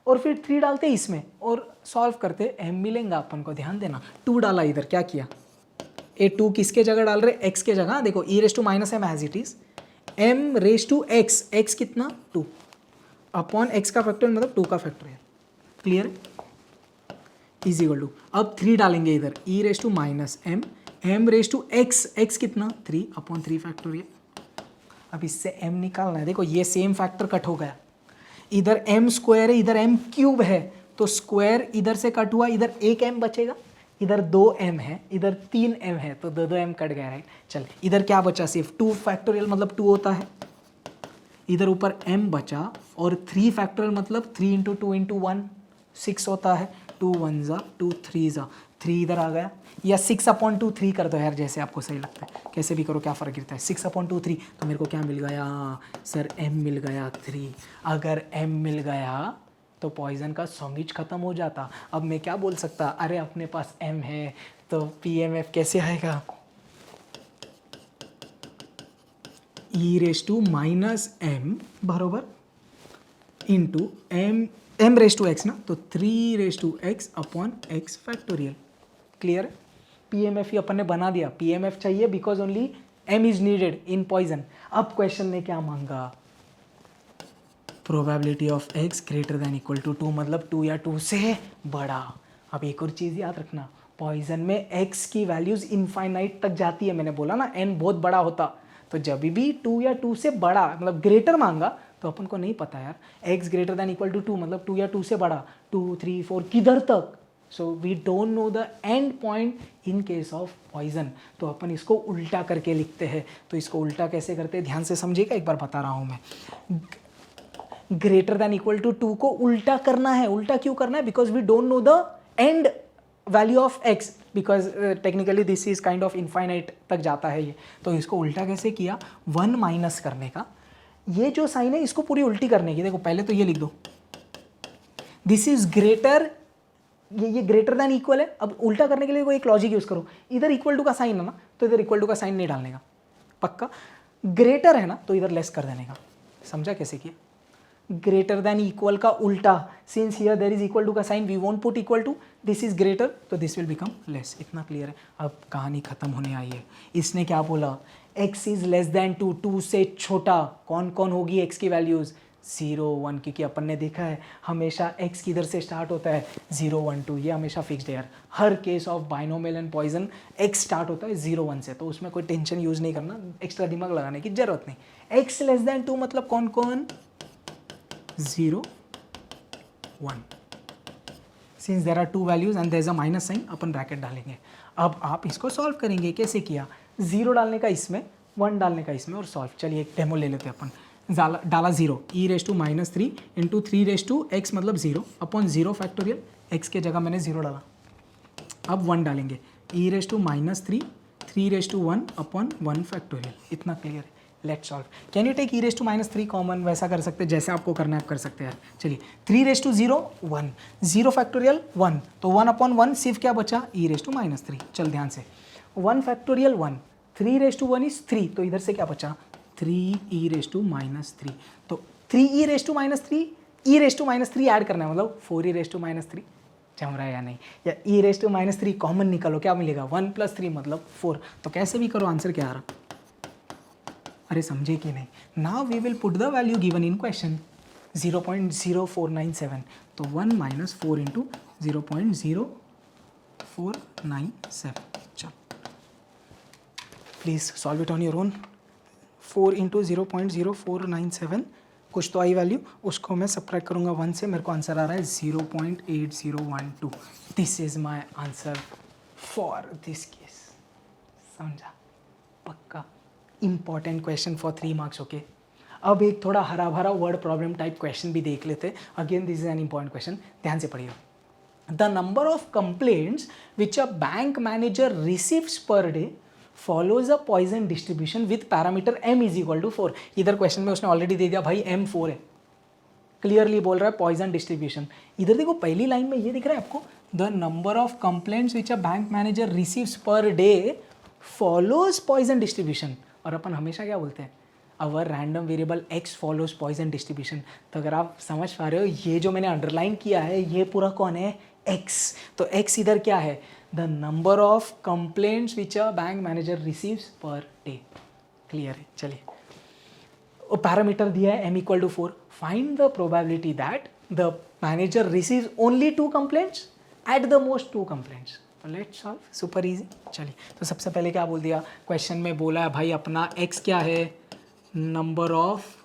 और फिर 3 डालते इसमें और सॉल्व करते, m मिलेगा अपन को, ध्यान देना। 2 डाला इधर, क्या किया, ये 2 किसके जगह डाल रहे, x के जगह, देखो e raise to minus m as it is, m raise to x, x कितना 2 अपॉन x का फैक्टोरियल मतलब 2 का फैक्टोरियल, क्लियर है, इज इक्वल टू, अब 3 डालेंगे इधर, e raise to minus m, m raise to x, x कितना 3 upon 3 factorial. अब इससे m निकालना है, देखो ये सेम फैक्टर कट हो गया, इधर m स्क्वायर है, इधर m क्यूब है, तो स्क्वायर इधर से कट हुआ, इधर एक m बचेगा, इधर 2m है, इधर 3m है, तो 2m कट गया राइट। चल इधर क्या बचा, सिर्फ 2 फैक्टोरियल मतलब 2 होता है, इधर ऊपर m बचा, और 3 फैक्टोरियल मतलब 3 इंटू 2 इंटू 1 6 होता है, 2 1 ज़ा 2 3 ज़ा 3 इधर आ गया, या 6 अपॉन 2 3 कर दो यार, जैसे आपको सही लगता है, कैसे भी करो, क्या फ़र्क गिरता है, 6 अपॉन 2 3, तो मेरे को क्या मिल गया सर, m मिल गया 3। अगर m मिल गया तो पॉइजन का सॉन्गिच खत्म हो जाता। अब मैं क्या बोल सकता, अरे अपने पास m है तो PMF कैसे आएगा, e raise to minus m बरोबर into m raise to x ना, तो 3 raise to x upon x factorial, clear. PMF ही अपन ने बना दिया, PMF चाहिए because only m is needed in Poisson. अब क्वेश्चन ने क्या मांगा, probability of x greater than equal to 2, मतलब 2 या 2 से बड़ा। अब एक और चीज़ याद रखना, पॉइजन में x की वैल्यूज़ इनफाइनाइट तक जाती है, मैंने बोला ना n बहुत बड़ा होता, तो जब भी 2 या 2 से बड़ा मतलब ग्रेटर मांगा तो अपन को नहीं पता यार, x greater than equal to 2 मतलब 2 या 2 से बड़ा, 2 3 4 किधर तक, so we don't know the end point in case of Poisson, तो अपन इसको उल्टा करके लिखते हैं। तो इसको उल्टा कैसे करते हैं, ध्यान से समझिएगा, एक बार बता रहा हूँ मैं। ग्रेटर देन इक्वल टू 2 को उल्टा करना है, उल्टा क्यों करना है, because we don't know the end value of x, because technically this is kind of infinite तक जाता है ये। तो इसको उल्टा कैसे किया, 1 माइनस करने का, ये जो साइन है इसको पूरी उल्टी करने की, देखो पहले तो ये लिख दो, दिस इज ग्रेटर, ये ग्रेटर देन इक्वल है। अब उल्टा करने के लिए कोई एक लॉजिक यूज करो, इधर इक्वल टू का साइन है ना, तो इधर इक्वल टू का साइन नहीं डालने का, पक्का। ग्रेटर है ना, तो इधर लेस कर देने का, समझा कैसे किया। ग्रेटर देन इक्वल का उल्टा, since here there is equal to का sign we won't put equal to, this is greater तो दिस विल बिकम लेस। इतना क्लियर है? अब कहानी खत्म होने आई है। इसने क्या बोला, x इज लेस देन 2, 2 से छोटा कौन कौन होगी x की वैल्यूज 0 1, क्योंकि अपन ने देखा है हमेशा x किधर से स्टार्ट होता है 0 1 2, ये हमेशा फिक्स्ड है यार। हर case of binomial and Poisson x start होता है 0 1 से, तो उसमें कोई टेंशन यूज नहीं करना, एक्स्ट्रा दिमाग लगाने की जरूरत नहीं। x लेस देन 2 मतलब कौन कौन 0 1, since there are two values and there is a minus sign, अपन ब्रैकेट डालेंगे। अब आप इसको सॉल्व करेंगे, कैसे किया, 0 डालने का इसमें, 1 डालने का इसमें और सॉल्व। चलिए एक डेमो ले लेते हैं अपन। डाला 0, e⁻³ इंटू 3x मतलब 0 अपॉन 0 फैक्टोरियल, x के जगह मैंने 0 डाला। अब 1 डालेंगे, e⁻³ 3 अपॉन 1 फैक्टोरियल। इतना क्लियर है? Let's solve. Can you take e⁻³ common? वैसा कर सकते हैं जैसे आपको करना है, आप कर सकते हैं। चलिए 3 1, 0 फैक्टोरियल 1, तो 1 अपॉन 1 सिर्फ क्या बचा e⁻³। चल ध्यान से, 1 फैक्टोरियल 1, 3 इज 3, तो इधर से क्या बचा 3e⁻³ तो 3e⁻³ e⁻³ ऐड करना है, मतलब 4e⁻³ जम रहा है या नहीं, या e⁻³ कॉमन निकालो, क्या मिलेगा 1 + 3 मतलब 4। तो कैसे भी करो आंसर क्या आ रहा, अरे समझे कि नहीं। Now we will put the value given in question 0.0497, तो 1 - 4 इंटू 0.0497। चलो please solve it on your own. 4 into 0.0497, कुछ तो आई वैल्यू, उसको मैं सब्ट्रैक्ट करूँगा 1 से, मेरे को आंसर आ रहा है 0.8012। This is my answer for this case. समझा? पक्का important question for 3 marks. Okay, अब एक थोड़ा हरा भरा वर्ड प्रॉब्लम टाइप क्वेश्चन भी देख लेते। Again this is an important question, ध्यान से पढ़िए। The number of complaints which a bank manager receives per day follows a Poisson distribution with parameter m is equal to 4। इधर question में उसने already दे दिया भाई m 4 है, क्लियरली बोल रहा है पॉइजन डिस्ट्रीब्यूशन। इधर देखो पहली लाइन में ये दिख रहा है आपको, the number of complaints which a bank manager receives per day follows Poisson distribution. और अपन हमेशा क्या बोलते हैं, our random variable x follows Poisson distribution. तो अगर आप समझ पा रहे हो, ये जो मैंने अंडरलाइन किया है ये पूरा कौन है x, तो x इधर क्या है, the number of complaints which a bank manager receives per day. Clear है? चलिए, वो पैरामीटर दिया है m equal to 4, find the probability that the manager receives only 2 complaints at the most 2 complaints. Let's solve, super easy. चलिए, तो सबसे पहले क्या बोल दिया क्वेश्चन में, बोला है भाई अपना x क्या है, number of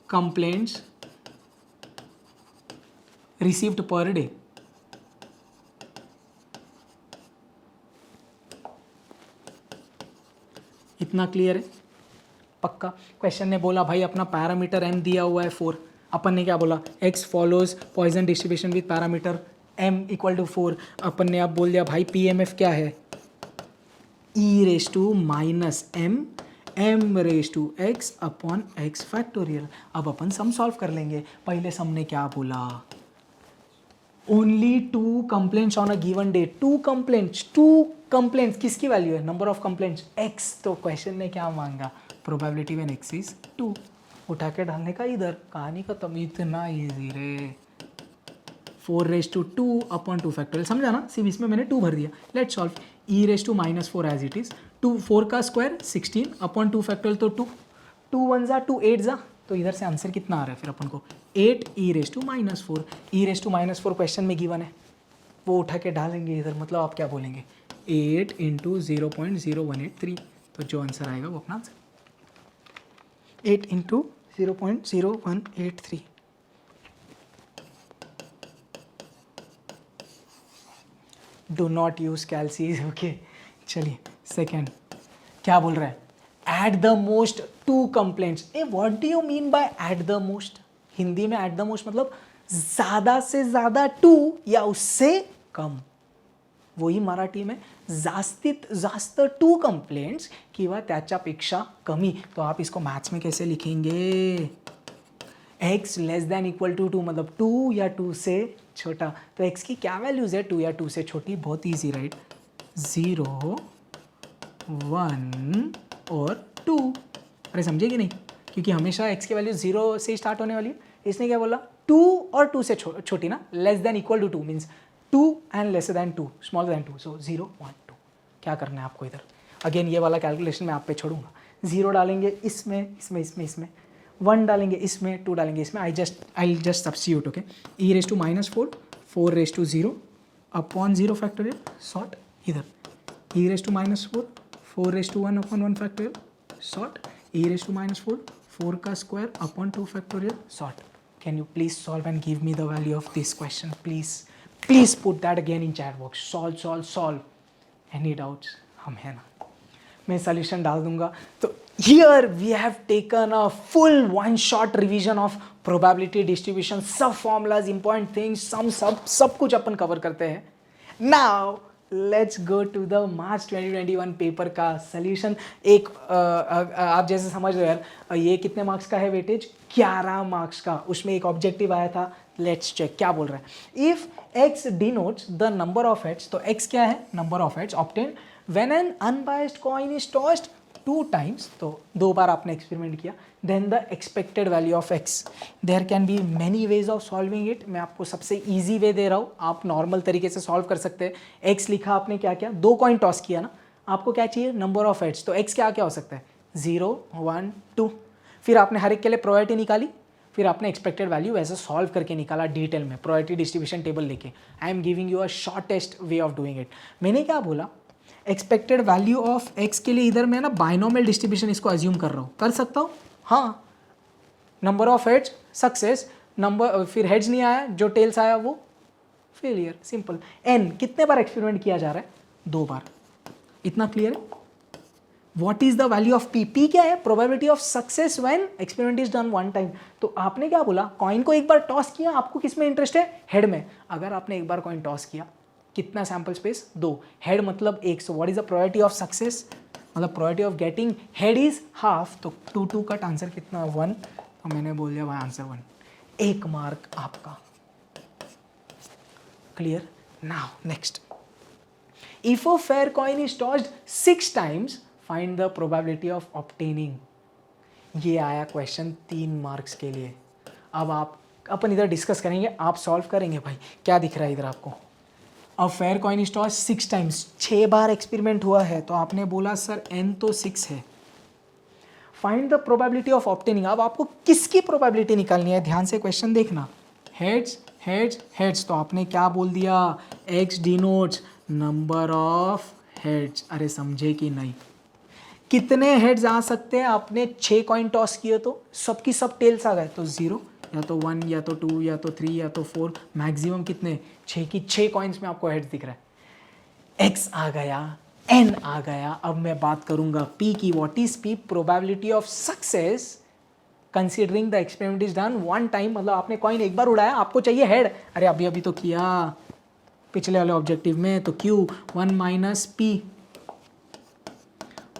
complaints received per day. इतना क्लियर है? पक्का। क्वेश्चन ने बोला भाई अपना पैरामीटर m दिया हुआ है 4, अपन ने क्या बोला x follows Poisson distribution with parameter m equal to 4। अपन ने अब बोल दिया भाई PMF क्या है, e⁻m m⁻x upon x factorial. अब अपन सम सॉल्व कर लेंगे। पहले सम ने क्या बोला, only 2 complaints on a given day. 2 complaints किसकी वैल्यू है, नंबर ऑफ कंप्लेंट्स x। तो क्वेश्चन ने क्या मांगा, प्रोबेबिलिटी व्हेन x इज 2, उठा के डालने का इधर, कहानी खत्म। इतना इजी रे, 4⁻² अपॉन 2 फैक्टोरियल, समझा ना, सिर्फ इसमें मैंने 2 भर दिया। Let's solve, e⁻⁻4 as it is, 4 का स्क्वायर 16 अपॉन 2 फैक्टोरियल, तो 2 1 जा 2 8 जा, तो इधर से आंसर कितना आ रहा है फिर अपन को 8 e⁻⁻4। e⁻⁻4 क्वेश्चन में गिवन है, वो उठा के डालेंगे इधर, मतलब आप क्या बोलेंगे 8 इंटू 0.0183, तो जो आंसर आएगा वो अपना answer 8 into 0.0183। Do not use calcis. Okay, चलिए सेकेंड क्या बोल रहा है, at the most 2 complaints. Uh what do you mean by at the most, Hindi में एट द मोस्ट मतलब ज़्यादा से ज़्यादा 2 या उससे कम, वही मराठी में जास्तीत जास्त 2 कंप्लेंट्स किंवा त्याच्यापेक्षा कमी। तो आप इसको मैथ्स में कैसे लिखेंगे, x less than equal to 2 मतलब 2 या 2 से छोटा। तो x की क्या वैल्यूज़ है 2 या 2 से छोटी, बहुत ईजी राइट, 0 1 और 2। अरे समझे कि नहीं, क्योंकि हमेशा x की वैल्यू 0 से स्टार्ट होने वाली है, इसने क्या बोला 2 और 2 से छोटी ना, less than equal to 2 means 2 and less than 2 smaller than 2, so 0 1 2। क्या करना है आपको इधर, अगेन ये वाला कैलकुलेशन मैं आप पे छोड़ूंगा। 0 डालेंगे इसमें इसमें इसमें इसमें, 1 डालेंगे इसमें, 2 डालेंगे इसमें, I just substitute, okay. e raise to -4 4 raise to 0 upon 0 factorial sort, इधर e raise to -4 4 raise to 1 upon 1 factorial sort, e raise to -4 4 का square upon 2 factorial sort. Can you please solve and give me the value of this question, please put that again in chat box, solve. Any doubts, हम है ना, मैं solution डाल दूंगा। तो here we have taken a full one shot revision of probability distribution, सब formulas, important things, सब कुछ अपन कवर करते हैं। Now let's go to the March 2021 paper का सॉल्यूशन। एक आप जैसे समझ रहे हो यार, ये कितने मार्क्स का है वेटेज, 11 मार्क्स का, उसमें एक ऑब्जेक्टिव आया था। लेट्स चेक क्या बोल रहा है। If x denotes the number of heads, तो x क्या है, number of heads obtain when an unbiased coin is tossed 2 times, तो 2 बार आपने एक्सपेरिमेंट किया, then the expected value of x। There can be many ways of solving it, मैं आपको सबसे ईजी वे दे रहा हूँ, आप नॉर्मल तरीके से सॉल्व कर सकते हैं। x लिखा आपने, क्या क्या 2 कॉइन टॉस किया ना, आपको क्या चाहिए, नंबर ऑफ हेड्स, तो x क्या क्या हो सकता है 0 1 2, फिर आपने हर एक के लिए प्रोबेबिलिटी निकाली, फिर आपने एक्सपेक्टेड वैल्यू वैसे सॉल्व करके निकाला डिटेल में, प्रोबेबिलिटी डिस्ट्रीब्यूशन टेबल लेके। I am giving you a shortest way of doing it. मैंने क्या बोला, एक्सपेक्टेड वैल्यू ऑफ x के लिए इधर मैं ना बाइनोमियल डिस्ट्रीब्यूशन इसको अज्यूम कर रहा हूँ, कर सकता हूँ, हाँ। Number of heads success, number फिर हेड्स नहीं आया, जो टेल्स आया वो फेलियर, सिंपल। n कितने बार एक्सपेरिमेंट किया जा रहा है, 2 बार, इतना क्लियर है। What is the value of p? p क्या है, probability of success when experiment is done 1 time। तो आपने क्या बोला, कॉइन को एक बार टॉस किया, आपको किस में इंटरेस्ट है, हेड में। अगर आपने एक बार कॉइन टॉस किया, कितना सैंपल स्पेस, 2, हेड मतलब 1, so what is the probability of success, मतलब probability of getting head is half, तो 2 कट आंसर कितना 1, तो मैंने बोल दिया भाई आंसर 1, 1 मार्क आपका, clear. Now next, if a fair coin is tossed 6 times find the probability of obtaining. ये आया क्वेश्चन 3 मार्क्स के लिए। अब अपन इधर डिस्कस करेंगे, आप सॉल्व करेंगे। भाई क्या दिख रहा है इधर आपको, अब fair coin is tossed 6 times, 6 bar experiment हुआ है, तो आपने बोला सर n तो 6 है, find the probability of obtaining. अब आपको किसकी प्रोबेबिलिटी निकालनी है, ध्यान से क्वेश्चन देखना, हेड्स हेड्स हेड्स, तो आपने क्या बोल दिया, x denotes number of heads. अरे समझे कि नहीं, कितने हेड्स आ सकते हैं, आपने 6 कॉइन टॉस किए तो सबकी सब टेल्स आ गए, तो 0 या तो 1 या तो 2 या तो 3 या तो 4, मैक्सिमम कितने 6 की 6 कॉइन्स में आपको हेड्स दिख रहा है। x आ गया, n आ गया, अब मैं बात करूंगा p की। What is p, probability of success considering the experiment is done 1 time, मतलब आपने कॉइन एक बार उड़ाया, आपको चाहिए हेड, अरे अभी तो किया पिछले वाले ऑब्जेक्टिव में, तो q 1 minus p,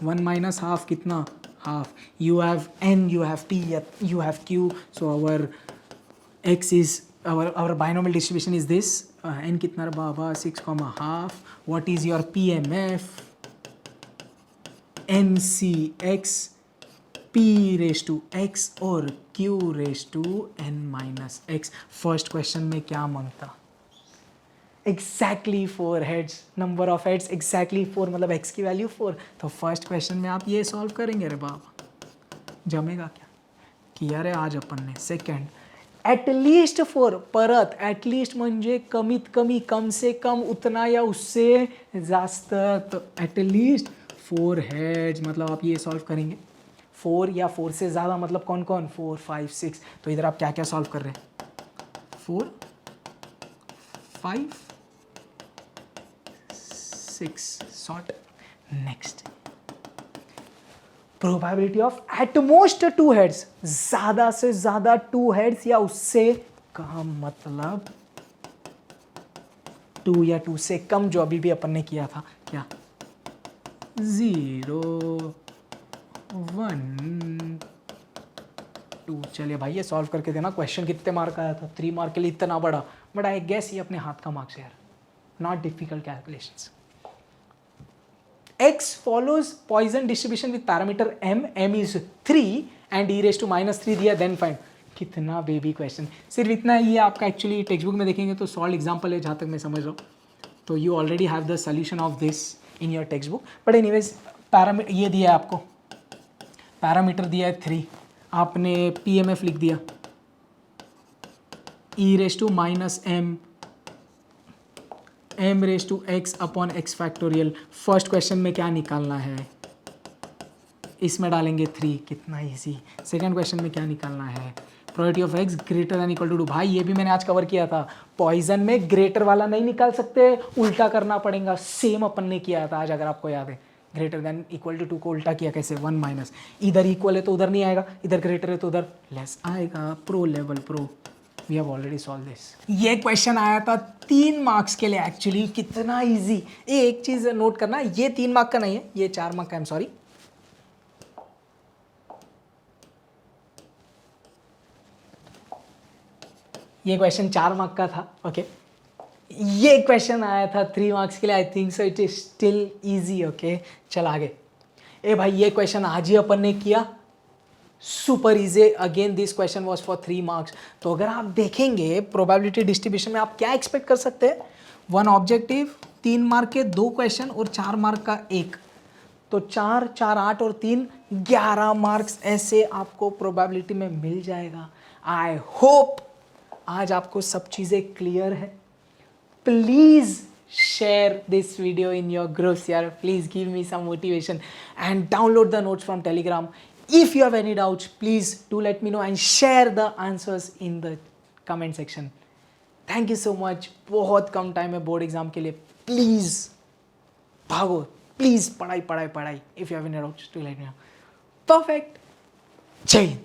1 minus half कितना, half, you have n, you have p, you have q, so our x is our binomial distribution is this, n कितना बाबा 6 comma half, what is your PMF, nc x p raised to x और q raised to n minus x। First question में क्या मांगता, exactly 4 heads, number of heads exactly 4, मतलब x की value 4। तो first question में आप ये सॉल्व करेंगे, अरे बाबा जमेगा क्या, किया रे आज अपन ने। सेकंड, ॲटलिस्ट 4, परत ॲटलिस्ट म्हणजे कमीत कमी, कम से कम उतना या उससे जास्त, तो ॲटलिस्ट 4 हेड्स, मतलब आप ये सॉल्व करेंगे। 4 या 4 से ज़्यादा मतलब कौन कौन, 4 5 6, तो इधर आप क्या क्या सॉल्व कर रहे हैं, 4 5 6 sort. Next, probability of at most 2 heads, ज्यादा से ज्यादा 2 हेड्स या उससे कम, मतलब 2 या 2 से कम, जो अभी भी अपन ने किया था, क्या 0 1 2। चलिए भाई ये सॉल्व करके देना। क्वेश्चन कितने मार्क आया था, 3 मार्क के लिए इतना बड़ा, बट आई गेस ये अपने हाथ का मार्क्स है यार, not difficult calculations. x follows Poisson distribution with parameter m is 3 and e raised to -3 दिया, then find। कितना बेबी क्वेश्चन, सिर्फ इतना ही है आपका। एक्चुअली टेक्स्ट बुक में देखेंगे तो सॉल्व एग्जाम्पल है, जहाँ तक मैं समझ रहा हूँ, तो you already have the solution of this in your text book. But anyways parameter ये दिया है आपको, पैरामीटर दिया है 3, आपने PMF लिख दिया e⁻⁻x/x। फर्स्ट क्वेश्चन में क्या निकालना है, इसमें डालेंगे 3, कितना इजी। सेकंड क्वेश्चन में क्या निकालना है, probability of x greater than equal to 2। भाई ये भी मैंने आज कवर किया था, पॉइजन में ग्रेटर वाला नहीं निकाल सकते, उल्टा करना पड़ेगा। सेम अपन ने किया था आज, अगर आपको याद है। ग्रेटर देन इक्वल टू 2 को उल्टा किया कैसे, 1 माइनस, इधर इक्वल है तो उधर नहीं आएगा, इधर ग्रेटर है तो उधर लेस आएगा। Pro level pro, we have already solve this. ये क्वेश्चन आया था 3 मार्क्स के लिए एक्चुअली, कितना इजी। एक चीज नोट करना, ये 3 मार्क का नहीं है, ये 4 मार्क का, आई एम सॉरी। ये क्वेश्चन 4 मार्क का था, ओके। ये क्वेश्चन आया था 3 मार्क्स के लिए, I think so it is still easy, okay. चल आगे। ए भाई ये क्वेश्चन आज ही अपन ने किया, super easy. Again this question was for 3 marks. तो अगर आप देखेंगे प्रोबेबिलिटी डिस्ट्रीब्यूशन में आप क्या एक्सपेक्ट कर सकते हैं, 1 ऑब्जेक्टिव, 3 मार्क के 2 क्वेश्चन और 4 मार्क का 1, तो 4 4 8 और 3 11 मार्क्स ऐसे आपको प्रोबेबिलिटी में मिल जाएगा। आई होप आज आपको सब चीज़ें क्लियर है। Please share this video in your groups here. Please give me some motivation and download the notes from Telegram. If you have any doubts, please do let me know and share the answers in the comment section. Thank you so much. बहुत कम time है board exam के लिए, please भागो, please पढ़ाई पढ़ाई पढ़ाई। If you have any doubts, do let me know. Perfect. जय हिंद।